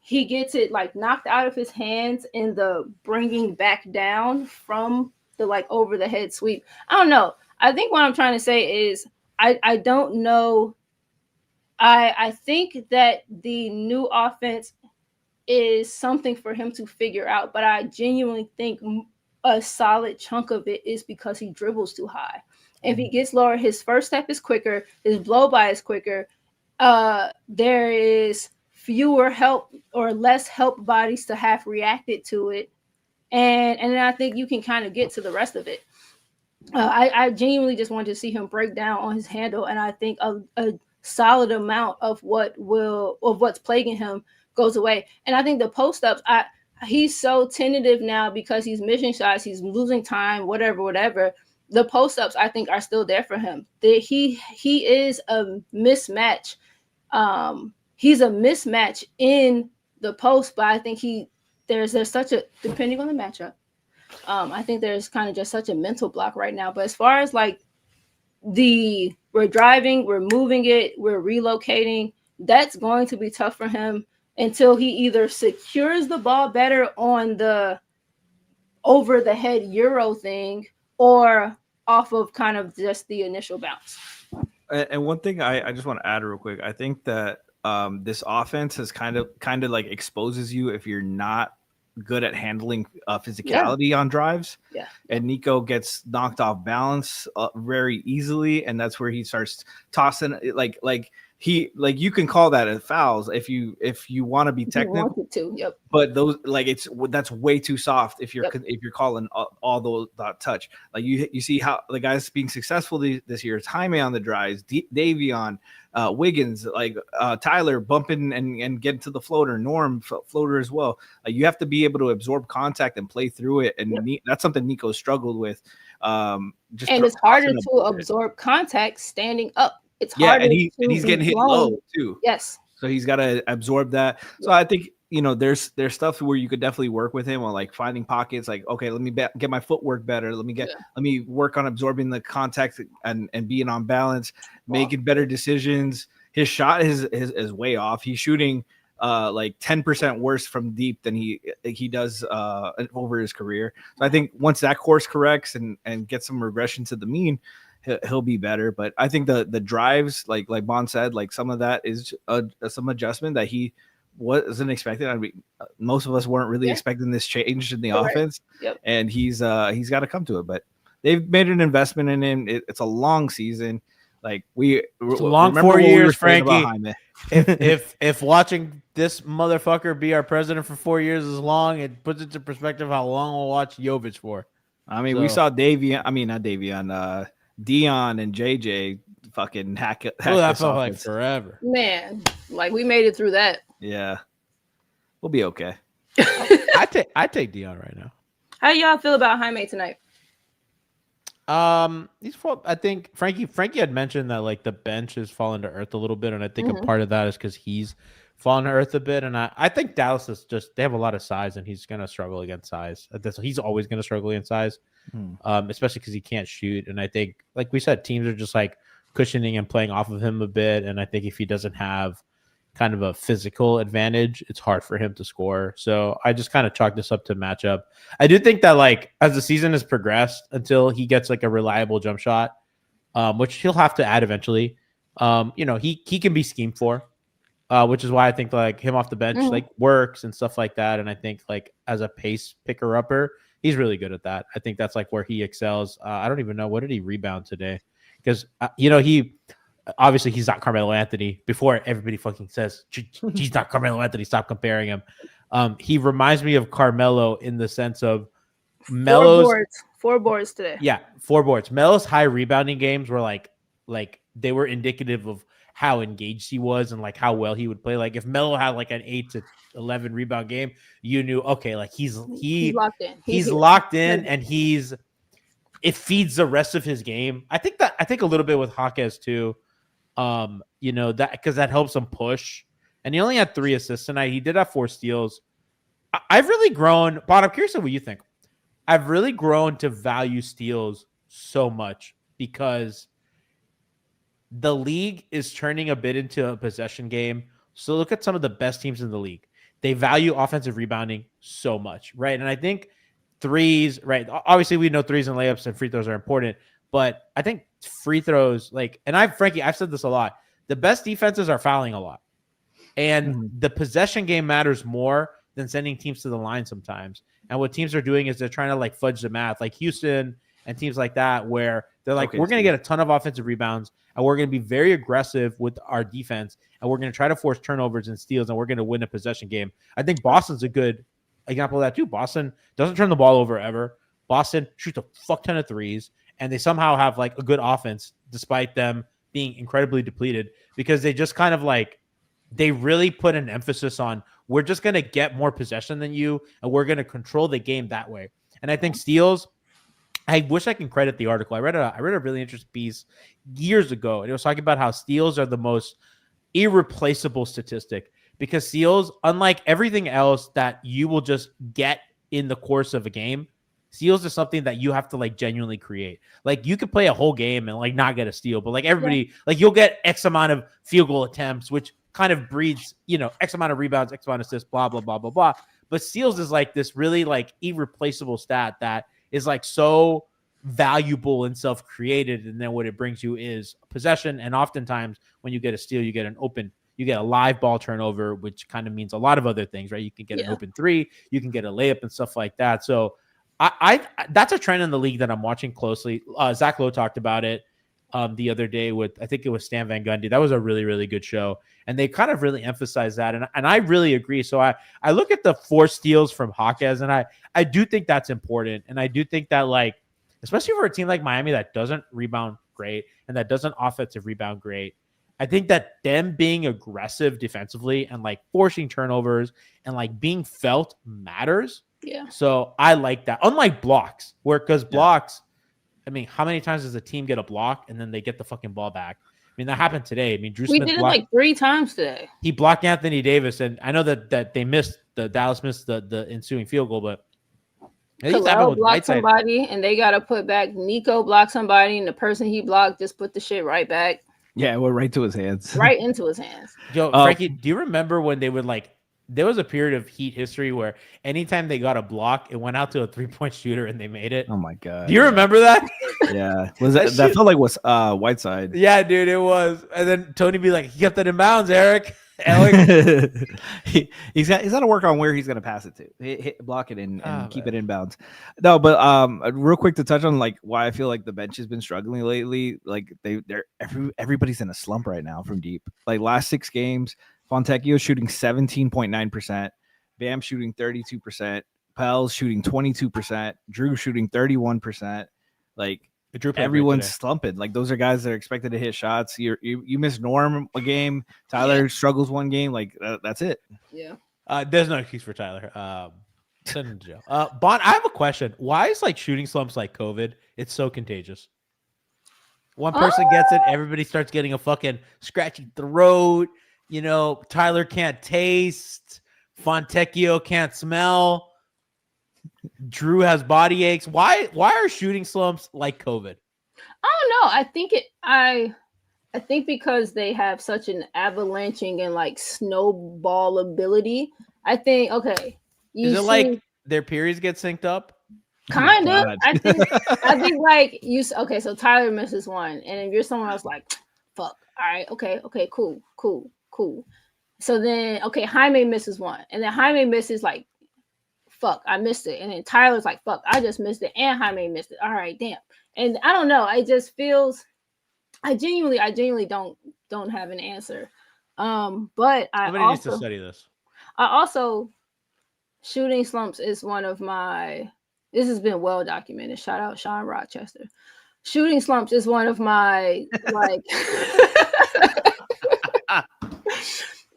he gets it like knocked out of his hands in the bringing back down from the like over the head sweep. I don't know. I think what I'm trying to say is I don't know. I think that the new offense is something for him to figure out, but I genuinely think a solid chunk of it is because he dribbles too high. If he gets lower, his first step is quicker, his blow by is quicker. There is fewer help or less help bodies to have reacted to it, and then I think you can kind of get to the rest of it. I genuinely just wanted to see him break down on his handle, and I think a solid amount of what's plaguing him goes away. And I think the post ups, he's so tentative now because he's missing shots, he's losing time, whatever. The post ups I think are still there for him. He is a mismatch. He's a mismatch in the post, but I think there's such a, depending on the matchup. I think there's kind of just such a mental block right now. But as far as like we're driving, we're moving it, we're relocating, that's going to be tough for him until he either secures the ball better on the over the head Euro thing or off of kind of just the initial bounce. And one thing I just want to add real quick, I think that this offense has kind of like exposes you if you're not good at handling physicality on drives. Yeah. And Nico gets knocked off balance very easily, and that's where he starts tossing like you can call that as fouls if you want to be technical. Yep. But those that's way too soft if you're calling all those that touch. Like you see how the guys being successful this year. It's Jaime on the drives, Davion, Wiggins, like Tyler bumping and getting to the floater, Norm floater as well. Like you have to be able to absorb contact and play through it, and that's something Nico struggled with. It's harder to absorb contact standing up. It's harder. And he's getting hit low too. Yes. So he's got to absorb that. So I think there's stuff where you could definitely work with him on like finding pockets. Like, okay, let me get my footwork better. Let me work on absorbing the contact and being on balance, making better decisions. His shot is way off. He's shooting like 10% worse from deep than he does over his career. So I think once that course corrects and gets some regression to the mean, he'll be better. But I think the drives, like Bon said, like some of that is some adjustment that he wasn't expecting. I mean, most of us weren't really expecting this change in the offense. Yep. And he's got to come to it. But they've made an investment in him. It's a long season. Like it's a long 4 years, Franky. If watching this motherfucker be our president for 4 years is long, it puts into perspective how long we'll watch Jovic for. I mean, we saw not Davion, Dion and JJ fucking hack that felt like forever. Man, like we made it through that. Yeah. We'll be okay. I take Dion right now. How y'all feel about Jaime tonight? I think Franky had mentioned that like the bench is falling to earth a little bit, and I think a part of that is because he's fallen to earth a bit. And I think Dallas is they have a lot of size, and he's gonna struggle against size. He's always gonna struggle against size. Especially because he can't shoot. And I think, like we said, teams are just like cushioning and playing off of him a bit. And I think if he doesn't have kind of a physical advantage, it's hard for him to score. So I just kind of chalk this up to matchup. I do think that like as the season has progressed, until he gets like a reliable jump shot, which he'll have to add eventually, he can be schemed for, which is why I think like him off the bench like works and stuff like that. And I think like as a pace picker upper, he's really good at that. I think that's like where he excels. I don't even know, what did he rebound today? Because he obviously he's not Carmelo Anthony. Before everybody fucking says he's not Carmelo Anthony, stop comparing him. He reminds me of Carmelo in the sense of Melo's 4 boards today. Yeah, 4 boards. Melo's high rebounding games were like they were indicative of how engaged he was and like how well he would play. Like if Melo had like an 8 to 11 rebound game, you knew, okay, like he's locked in. He's locked in, and it feeds the rest of his game. I think a little bit with Jaquez too. That because that helps him push. And he only had 3 assists tonight. He did have 4 steals. I've really grown. Bon, I'm curious of what you think. I've really grown to value steals so much because the league is turning a bit into a possession game. So look at some of the best teams in the league. They value offensive rebounding so much, right? And I think threes, right? Obviously, we know threes and layups and free throws are important, but I think free throws, Frankie, I've said this a lot. The best defenses are fouling a lot. And the possession game matters more than sending teams to the line sometimes. And what teams are doing is they're trying to like fudge the math, like Houston and teams like that, where they're like, we're going to get a ton of offensive rebounds and we're going to be very aggressive with our defense and we're going to try to force turnovers and steals and we're going to win a possession game. I think Boston's a good example of that too. Boston doesn't turn the ball over ever. Boston shoots a fuck ton of threes and they somehow have like a good offense despite them being incredibly depleted because they just kind of like, they really put an emphasis on we're just going to get more possession than you and we're going to control the game that way. And I think steals, I wish I can credit the article. I read a really interesting piece years ago, and it was talking about how steals are the most irreplaceable statistic because steals, unlike everything else that you will just get in the course of a game, steals is something that you have to like genuinely create. Like you could play a whole game and like not get a steal, but like everybody, like you'll get X amount of field goal attempts, which kind of breeds, X amount of rebounds, X amount of assists, blah, blah, blah, blah, blah. But steals is like this really like irreplaceable stat that is like so valuable and self-created. And then what it brings you is possession. And oftentimes when you get a steal, you get a live ball turnover, which kind of means a lot of other things, right? You can get an open three, you can get a layup and stuff like that. So I that's a trend in the league that I'm watching closely. Zach Lowe talked about it the other day with, I think it was Stan Van Gundy. That was a really, really good show. And they kind of really emphasize that. And I really agree. So I look at the 4 steals from Hawkes and I do think that's important. And I do think that like, especially for a team like Miami that doesn't rebound great and that doesn't offensive rebound great, I think that them being aggressive defensively and like forcing turnovers and like being felt matters. Yeah. So I like that. Unlike blocks, because blocks, I mean, how many times does a team get a block and then they get the fucking ball back? I mean, that happened today. I mean, Drew Smith did it like 3 times today. He blocked Anthony Davis, and I know that they missed Dallas missed the ensuing field goal, but Kalel blocked somebody, and they got to put back. Nico blocked somebody, and the person he blocked just put the shit right back. Yeah, it went right to his hands. Right into his hands. Yo, Frankie, do you remember when they would like? There was a period of Heat history where anytime they got a block, it went out to a 3-point shooter and they made it. Oh my god! Do you remember that? Yeah, was that felt like was Whiteside? Yeah, dude, it was. And then Tony be like, "He kept that in bounds, Eric." he's got to work on where he's going to pass it to, block it and keep it in bounds. No, but real quick to touch on like why I feel like the bench has been struggling lately. Like everybody's in a slump right now from deep. Like last 6 games. Fontecchio shooting 17.9%, Bam shooting 32%, Pels shooting 22%, Drew shooting 31%. Like everyone's slumping. Like those are guys that are expected to hit shots. You miss Norm a game, Tyler struggles one game. Like that's it. Yeah. There's no excuse for Tyler. Send him to jail. Bond, I have a question. Why is like shooting slumps like COVID? It's so contagious. One person gets it, everybody starts getting a fucking scratchy throat. Tyler can't taste. Fontecchio can't smell. Drew has body aches. Why are shooting slumps like COVID? I don't know. I think because they have such an avalanching and like snowball ability. I think is it like their periods get synced up? Kind of. I think like so Tyler misses one, and if you're someone else like, fuck. All right, okay, cool. So then, Jaime misses one, and then Jaime misses like, fuck, I missed it, and then Tyler's like, fuck, I just missed it, and Jaime missed it. All right, damn. And I don't know. It just feels. I genuinely don't have an answer. But somebody needs to study this. I also shooting slumps is one of my. This has been well documented. Shout out Sean Rochester. Shooting slumps is one of my like.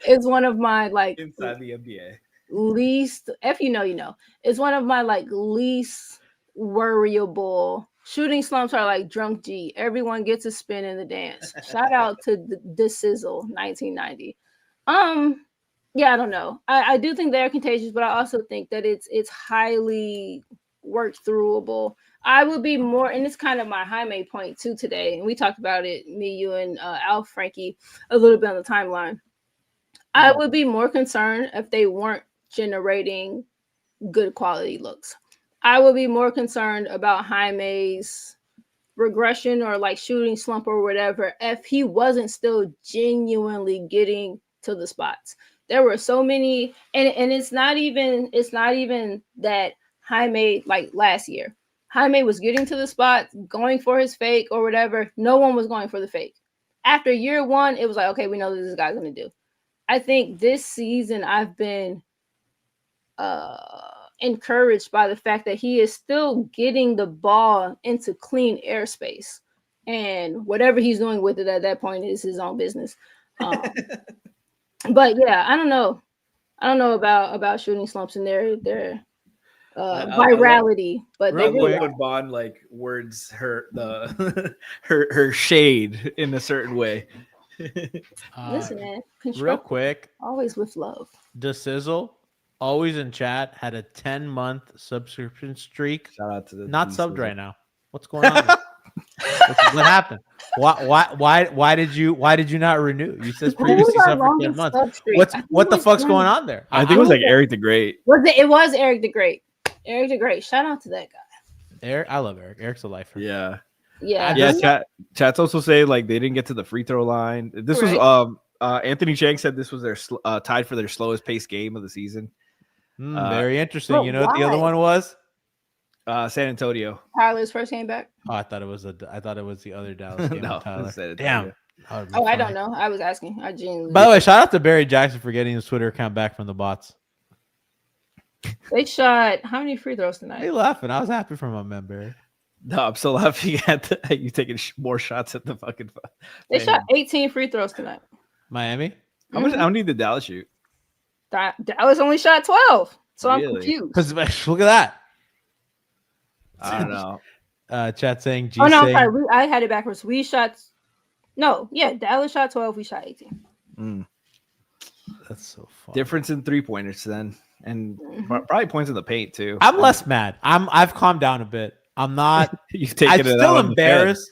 It's one of my like inside the NBA least. If you know, it's one of my like least worryable. Shooting slumps are like drunk G. Everyone gets a spin in the dance. Shout out to the Sizzle 1990. Yeah, I don't know. I do think they're contagious, but I also think that it's highly work throughable. I would be more, and it's kind of my Jaime point too today, and we talked about it, me, you, and Al Franky, a little bit on the timeline. I would be more concerned if they weren't generating good quality looks. I would be more concerned about Jaime's regression or like shooting slump or whatever if he wasn't still genuinely getting to the spots. There were so many, and it's not even that Jaime, like last year, Jaime was getting to the spot, going for his fake or whatever. No one was going for the fake. After year one, it was like, okay, we know what this guy's going to do. I think this season I've been encouraged by the fact that he is still getting the ball into clean airspace. And whatever he's doing with it at that point is his own business. But yeah, I don't know. I don't know about shooting slumps and their virality, but they really when Bond like words her her shade in a certain way. listen, man. Real quick, always with love. The Sizzle, always in chat, had a 10-month subscription streak. Shout out to the not subbed right now. What's going on? What happened? Why did you not renew? You said previously subbed for 10 months. What the fuck's going on there? I think it was like Eric the Great. It was Eric the Great. Eric the Great. Shout out to that guy. Eric, I love Eric. Eric's a lifer. Yeah. Yeah. Chat's also say like they didn't get to the free throw line. This was Anthony Chang said this was their tied for their slowest paced game of the season. Very interesting. You know what the other one was? San Antonio. Tyler's first game back. Oh, I thought it was the other Dallas game. No, Tyler. Damn. Oh, I don't know. I was asking. I genuinely. By the way, shout out to Barry Jackson for getting his Twitter account back from the bots. They shot how many free throws tonight? Hey, laughing. I was happy for my man, Barry. No, I'm still laughing at you taking more shots at the fucking. They shot 18 free throws tonight. Miami. How many did Dallas shoot? Dallas only shot 12. So Really? I'm confused. Because look at that. I don't know. Chat saying. G Oh no, I'm saying, sorry. I had it backwards. We shot. No, yeah, Dallas shot 12. We shot 18. That's so fun. Difference in 3-pointers then, and probably points in the paint too. I'm less mad. I've calmed down a bit. I'm not. You've taken I'm it still out on embarrassed.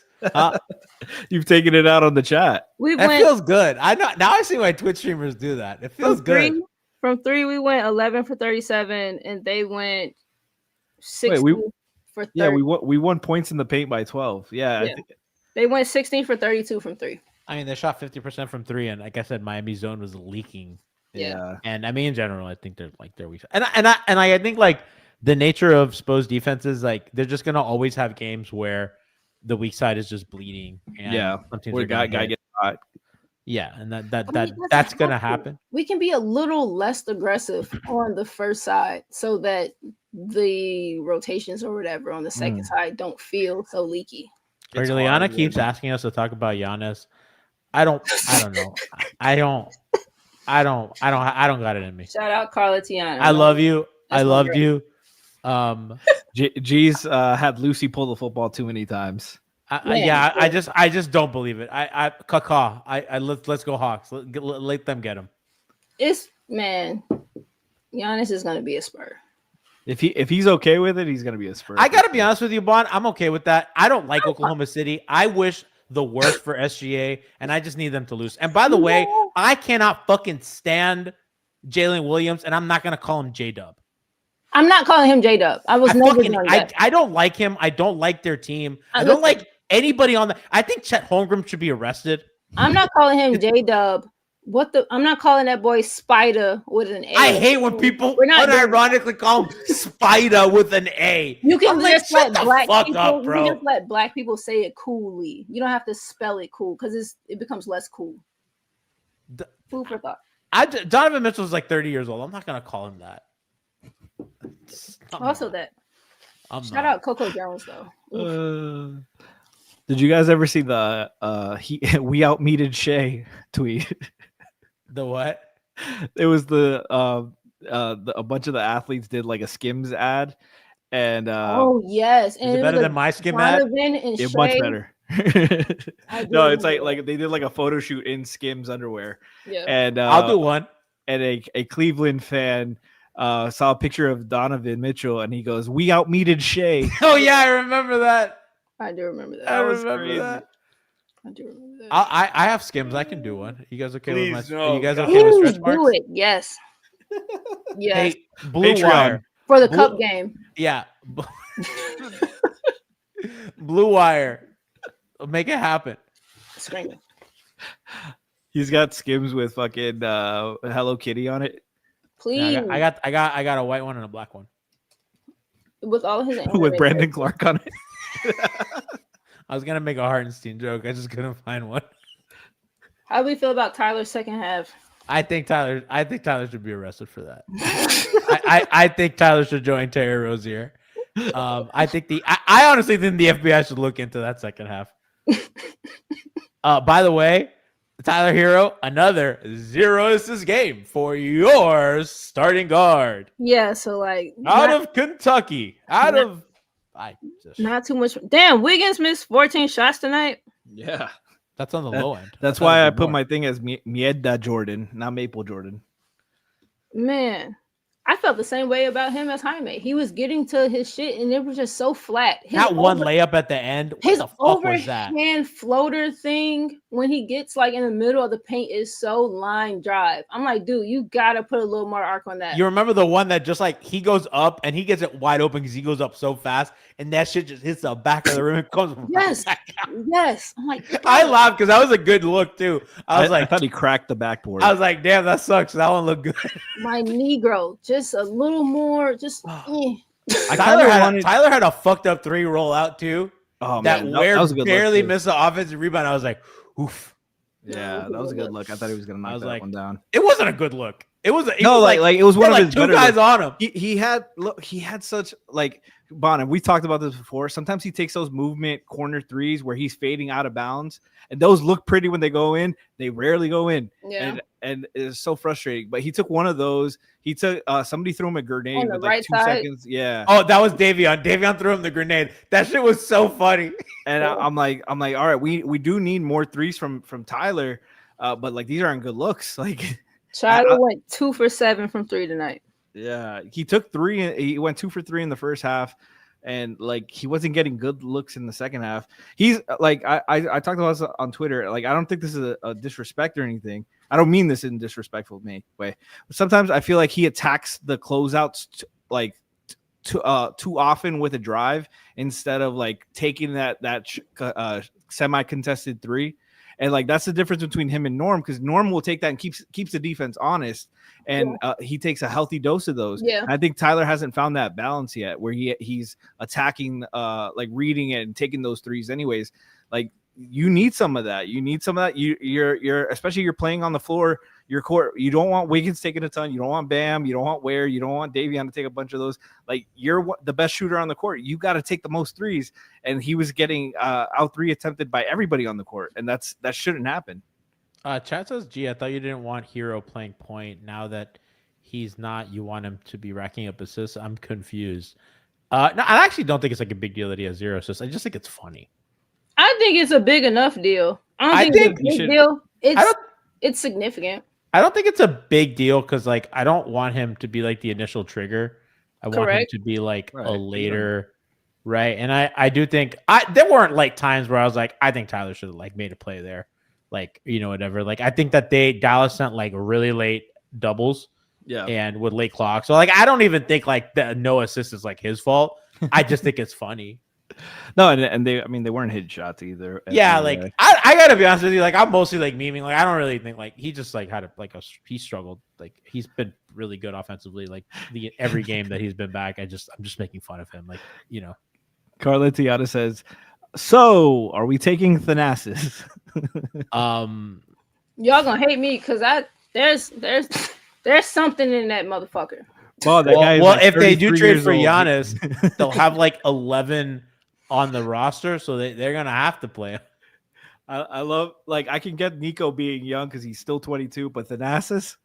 You've taken it out on the chat. We It went feels good. I know now. I see why Twitch streamers do that. It feels good. From three, we went 11 for 37, and they went 16 for 30. Yeah, we won points in the paint by 12. Yeah. They went 16 for 32 from 3. I mean, they shot 50% from 3, and like I said, Miami zone was leaking. Yeah. And I mean, in general, I think they're weak. And I think like the nature of Spo's defenses, like they're just gonna always have games where the weak side is just bleeding. And some teams where guy gets hot. Yeah, and that's gonna happen. We can be a little less aggressive on the first side so that the rotations or whatever on the second side don't feel so leaky. Liana keeps asking us to talk about Giannis. I don't know. I don't got it in me. Shout out Carla Tiana. I love you. I loved you. G's had Lucy pull the football too many times. I just don't believe it. Let's go Hawks. Let them get him. It's Giannis is gonna be a Spur. If he's okay with it, he's gonna be a Spur. I gotta be honest with you, Bon. I'm okay with that. I don't like Oklahoma City. I wish the worst for SGA, and I just need them to lose. And by the way, I cannot fucking stand Jalen Williams, and I'm not gonna call him J-Dub. I'm not calling him J-Dub. I don't like him. I don't like their team. I don't like anybody on the. I think Chet Holmgren should be arrested. I'm not calling him J-Dub. I'm not calling that boy Spider with an A. I hate when people unironically call him Spider with an A. You can just let black people, up, bro. You can just let black people say it coolly. You don't have to spell it cool because it becomes less cool. Food for thought. Donovan Mitchell's like 30 years old. I'm not gonna call him that. Shout out Coco Jones though. Did you guys ever see the we out-meated Shea tweet? The what? It was a bunch of the athletes did like a Skims ad, and oh yes, and is it better than my Skim ad? It's much better. No, it's like they did like a photo shoot in Skims underwear. Yeah, and I'll do one. And a Cleveland fan saw a picture of Donovan Mitchell, and he goes, "We outmeated Shea." Oh yeah, I remember that. I do remember that. I was remember crazy. that. I do remember that. I have skims. I can do one. You guys okay Please, with my? no, You guys God. okay with Ooh, stretch marks? do it. Yes. Yes. Hey, Blue Patreon. Wire. For the Blue- cup game. Yeah. Blue Wire. Make it happen. Screaming. He's got skims with fucking Hello Kitty on it Please. Yeah, I got a white one and a black one. With all of his with animated Brandon characters. Clark on it. I was gonna make a Hartenstein joke. I just couldn't find one. How do we feel about Tyler's second half? I think Tyler should be arrested for that. I think Tyler should join Terry Rozier. I honestly think the FBI should look into that second half. By the way, Tyler Hero, another 0 assist game for your starting guard Yeah, so like out not, of Kentucky. not too much. Damn, Wiggins missed 14 shots tonight. Yeah. That's on the low end. That's thought why it'd I be put more. my thing as Mieda Jordan, not Maple Jordan. Man, I felt the same way about him as Jaime. He was getting to his shit and it was just so flat. That one layup at the end. What His the fuck was that? overhand floater thing when he gets like in the middle of the paint is so line drive. I'm like, dude, you gotta put a little more arc on that. You remember the one that just like he goes up and he gets it wide open because he goes up so fast and that shit just hits the back of the rim and comes right Yes. back out. Yes. I'm like, I laughed because that was a good look too. I I thought he cracked the backboard. I was like, damn, that sucks. That one looked good. my Negro, just a little more, just Tyler had a fucked up 3 rollout too. oh That man, Ware that was a good barely look, too. mient the offensive rebound. I was like, oof. Yeah, that was a good look. I thought he was gonna I knock was that like, one down. It wasn't a good look. It was it No, was like it was he one had of like his 2 better guys looks. on him. He had such like Bonham. We've talked about this before. Sometimes he takes those movement corner threes where he's fading out of bounds, and those look pretty when they go in. They rarely go in, yeah. and it's so frustrating. But he took one of those. He took somebody threw him a grenade On the with like right 2 side? seconds. Yeah, Oh, that was Davion. Davion threw him the grenade. That shit was so funny. and I'm like, all right, we do need more threes from Tyler, but like these aren't good looks. Like, Tyler went 2 for 7 from 3 tonight. yeah, he took 3. He went 2 for 3 in the first half. And like he wasn't getting good looks in the second half. He's like I talked about this on Twitter. Like I don't think this is a disrespect or anything. I don't mean this in a disrespectful way. But sometimes I feel like he attacks the closeouts too often with a drive instead of like taking that semi contested 3. And like that's the difference between him and Norm, because Norm will take that and keeps the defense honest, and he takes a healthy dose of those. Yeah. I think Tyler hasn't found that balance yet, where he's attacking, like reading it and taking those threes anyways. Like you need some of that. You're especially you're playing on the floor, your court. You don't want Wiggins taking a ton. You don't want Bam. You don't want Ware. You don't want Davion to take a bunch of those. Like you're the best shooter on the court. You got to take the most threes. And he was getting out 3 attempted by everybody on the court, and that shouldn't happen. Chat says, "Gee, I thought you didn't want Hero playing point. Now that he's not, you want him to be racking up assists. I'm confused." No, I actually don't think it's like a big deal that he has 0 assists. I just think it's funny. I think it's a big enough deal. I don't think it's a big deal. It's significant. I don't think it's a big deal because like I don't want him to be like the initial trigger. I want him to be like a later, right? And I do think there weren't like times where I was like, I think Tyler should have like made a play there, like whatever. Like I think that Dallas sent like really late doubles, and with late clock. So like I don't even think like the no assist is like his fault. I just think it's funny. No, and they weren't hit shots either. Yeah, like I gotta be honest with you, like I'm mostly like memeing. Like I don't really think like he just like had he struggled. Like he's been really good offensively. Like every game that he's been back, I'm just making fun of him. Like Carla Tiata says, "So are we taking Thanasis?" Y'all gonna hate me because there's something in that motherfucker. Well, if they do trade for Giannis, they'll have like 11 on the roster, so they're gonna have to play him. I love, like, I can get Nico being young because he's still 22, but Thanasis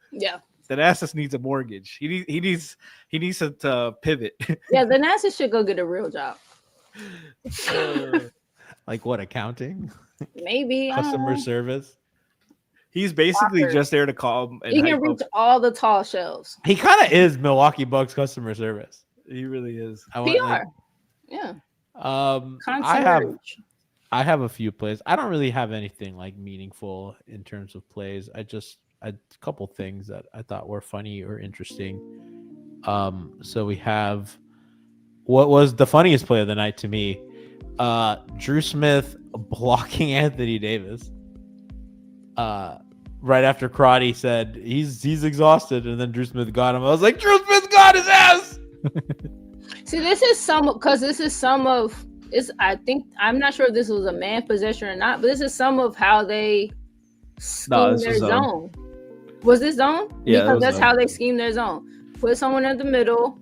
needs a mortgage. He needs to pivot. Yeah, Thanasis should go get a real job. Like what, accounting? Maybe Customer service. He's basically Walker. just there to call and He can hype reach up. all the tall shelves. He kind of is Milwaukee Bucks customer service. He really is. I PR. want, Yeah. I have a few plays. I don't really have anything like meaningful in terms of plays. I a couple things that I thought were funny or interesting. So we have what was the funniest play of the night to me. Drew Smith blocking Anthony Davis. Right after Crotty said he's exhausted, and then Drew Smith got him. I was like, Drew Smith got his ass. See, this is some of it's. I think I'm not sure if this was a man possession or not, but this is some of how they scheme this their was zone. zone. Was this zone? Yeah, Because that's zone. how they scheme their zone. Put someone in the middle.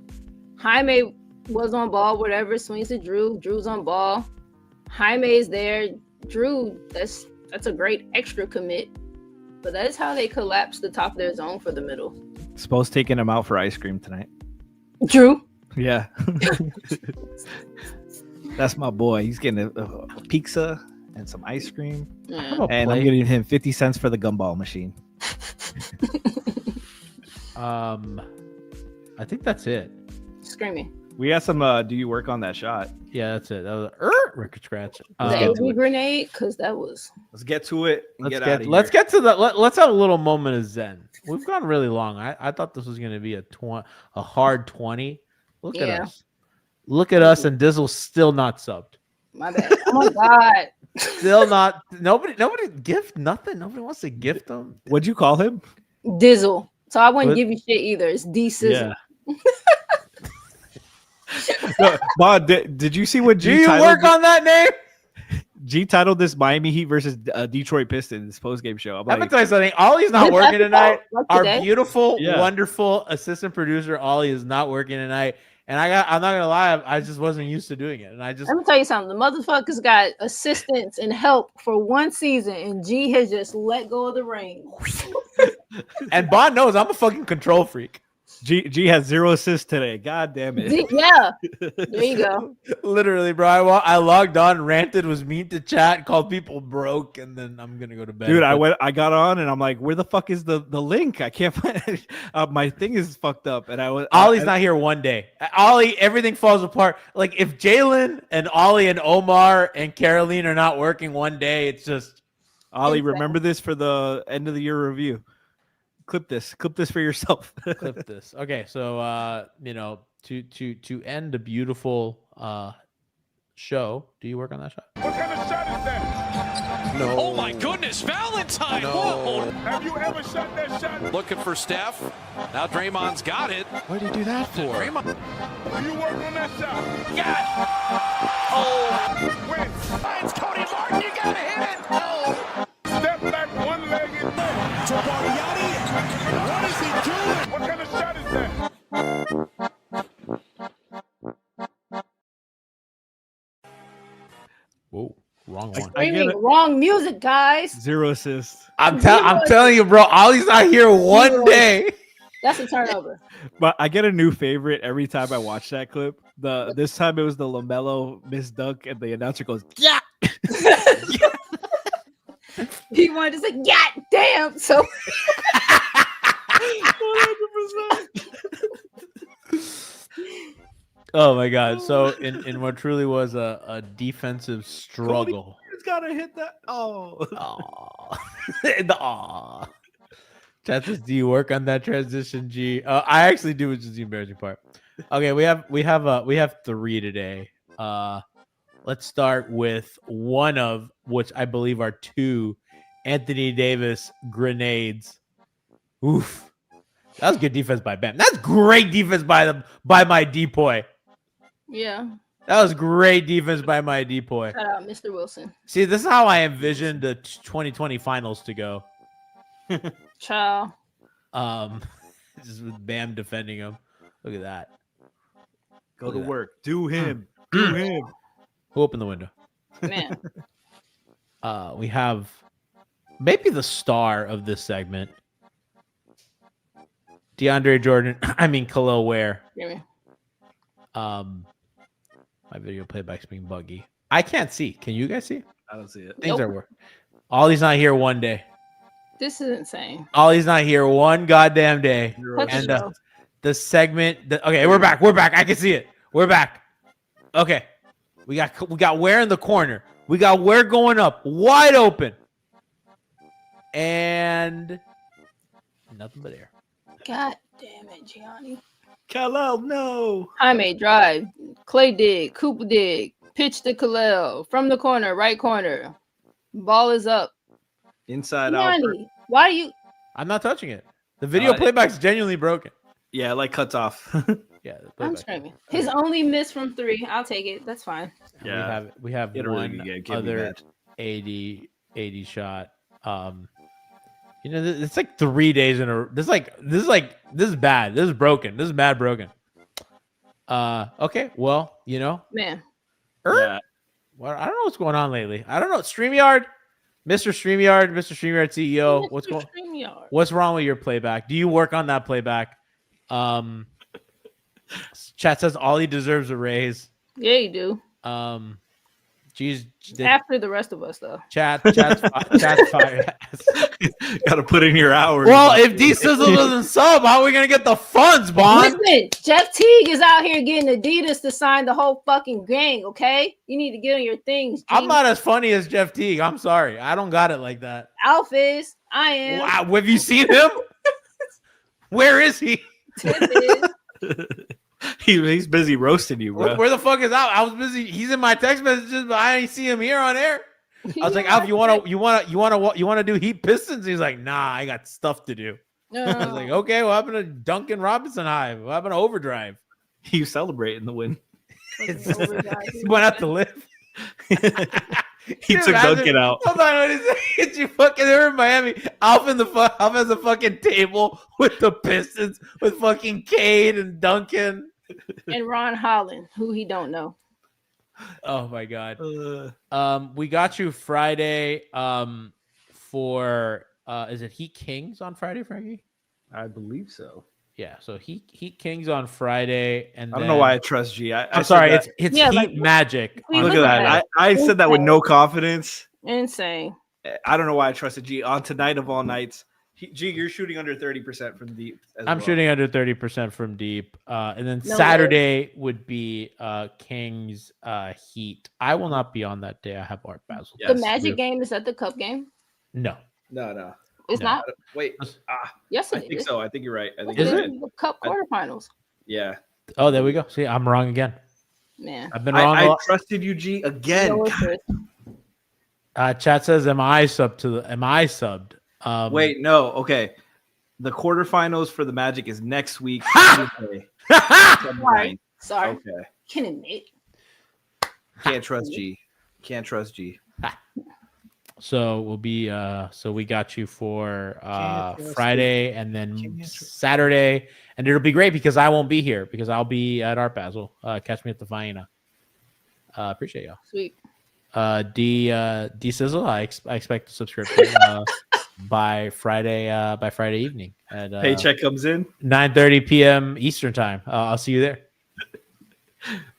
Jaime was on ball, whatever, swings to Drew. Drew's on ball. Jaime is there. Drew, that's a great extra commit. But that is how they collapse the top of their zone for the middle. Suppose taking him out for ice cream tonight. Drew. Yeah. That's my boy. He's getting a pizza and some ice cream. Yeah. And I'm getting him 50 cents for the gumball machine. I think that's it. Screaming. We got some. Do you work on that shot? Yeah, that's it. That was record scratch. The AB grenade, because that was. Let's get to it. And Let's get out of let's here. get to the let's have a little moment of zen. We've gone really long. I thought this was going to be a hard 20. Look at us. Look at us, and Dizzle's still not subbed. My bad. Oh my God. Still not. Nobody gift nothing. Nobody wants to gift them. What'd you call him? Dizzle. So I wouldn't What? give you shit either. It's D Sizzle. No, Bob, did you see what Do G you titled? work on that name? G titled this Miami Heat versus Detroit Pistons post game show. I'm I'm gonna like, tell you something. Ollie's not This working tonight. episode, like Our today? beautiful, Yeah. wonderful assistant producer Ollie is not working tonight. And I'm not gonna lie, I just wasn't used to doing it. And I just Let me tell you something. The motherfuckers got assistance and help for one season, and G has just let go of the reins. and Bond knows I'm a fucking control freak. G has 0 assists today. God damn it. Yeah, there you go. Literally, bro. I logged on, ranted, was mean to chat, called people broke, and then I'm gonna go to bed. Dude, But I got on and I'm like, where the fuck is the link? I can't find it. My thing is fucked up. And Ollie's not here one day. Ollie, everything falls apart. Like if Jalen and Ollie and Omar and Caroline are not working one day, it's just Ollie, remember this for the end of the year review. Clip this for yourself. clip this. Okay, so to end a beautiful show. Do you work on that shot? What kind of shot is that? No. Oh my goodness, Valentine! No. Whoa. Have you ever shot that shot? Looking for Steph. Now Draymond's got it. What did he do that for? Draymond. Do you work on that shot? Yeah. Oh. When? It's Cody Martin. You gotta hit it. Oh. Step back, one leg in there. What is he doing? What kind of shot is that? Whoa, wrong one. I get it. Wrong music, guys. 0 assists. I'm telling you, bro. Ollie's not here one day. That's a turnover. But I get a new favorite every time I watch that clip. This time it was the LaMelo miss dunk, and the announcer goes, "Yeah." He wanted to say, "God damn!" So 100%. Oh my god! So in what truly was a defensive struggle. He's gotta hit that. Oh, Aw. Aw. Chat says, do you work on that transition, G? I actually do, which is the embarrassing part. Okay, we have 3 today. Let's start with one of which I believe are 2 Anthony Davis grenades. Oof. That was good defense by Bam. That's great defense by my depoy. yeah, That was great defense by my depoy. shout out Mr. Wilson. See, this is how I envisioned the 2020 finals to go. Ciao. Just with Bam defending him. Look at that. go Look to at that. work. Do him. Do him. Who opened the window? Man, We have maybe the star of this segment. DeAndre Jordan. I mean Khalil Ware. hear me. My video playback's being buggy. I can't see. Can you guys see? I don't see it. Things Nope. are working. Ollie's not here one day. This is insane. Ollie's not here one goddamn day. Cut the And show. the segment. Okay, we're back. We're back. I can see it. We're back. Okay, we got Ware in the corner. We got Ware going up, wide open, and nothing but air. God damn it, Gianni. Kal-El, no. Jaime drive, Clay dig, Cooper dig, pitch to Kal-El from the corner, right corner. Ball is up. Inside out. Gianni, why do you? I'm not touching it. The video playback's genuinely broken. Yeah, like cuts off. Yeah, the I'm playback. screaming. His only miss from 3. I'll take it. That's fine. Yeah. We have Get a really one good game. Give me other that. 80 shot. You know, it's like 3 days in a. This is bad. This is broken. This is bad broken. Okay. Well, you know, Man. Yeah. well, I don't know what's going on lately. I don't know. StreamYard, Mr. StreamYard CEO. What's wrong with your playback? Do you work on that playback? Chat says Ollie deserves a raise. Yeah, you do. Geez, After the rest of us, though. chat's fired. Got to put in your hours. Well, if D Sizzle doesn't sub, how are we gonna get the funds, Bond? Listen, Jeff Teague is out here getting Adidas to sign the whole fucking gang, okay? You need to get on your things. G. I'm not as funny as Jeff Teague. I'm sorry. I don't got it like that. Alf is. I am. Wow, have you seen him? Where is he? Tip is. He's busy roasting you, bro. Where the fuck is Alf? I was busy. He's in my text messages, but I ain't see him here on air. I was like, Alf, you wanna do Heat Pistons? He's like, nah, I got stuff to do. I was like, okay, what happened to Duncan Robinson Hive? What happened to Overdrive? You celebrating the win. He went out to live. He took Duncan out. Hold on, what is it? You fucking there in Miami. Alf has a fucking table with the Pistons with fucking Cade and Duncan. And Ron Holland, who he don't know. Oh my god. We got you Friday for is it Heat Kings on Friday, Franky? I believe so. Yeah, so Heat Kings on Friday, and I don't know why I trust G. I'm sorry, it's Yeah, Heat like, Magic. we Look on at that. I said that with no confidence. Insane. I don't know why I trusted G on tonight of all nights. G, you're shooting under 30% from deep. I'm shooting under 30% from deep. And then No Saturday would be Kings Heat. I will not be on that day. I have Art Basel. Yes, the Magic game, is that the Cup game? No. No. It's No. not? Wait. Yes, I it think is. so. I think you're right. I think Is you're it? right. The Cup quarterfinals. Yeah. Oh, there we go. See, I'm wrong again. Man. I've been wrong. a I lot. trusted you, G, again. No interest. Chat says, "Am I subbed?" Wait, no. Okay. The quarterfinals for the Magic is next week. Tuesday. Sorry. Sorry. Okay. Can admit. Can't trust G. Can't trust G. So we'll be so we got you for Can't trust Friday and then Can't trust- Saturday, and it'll be great because I won't be here because I'll be at Art Basel. Catch me at the Faena. Appreciate y'all. Sweet. D Sizzle, I expect a subscription by Friday evening at Paycheck comes in. 9:30 p.m. Eastern time. I'll see you there.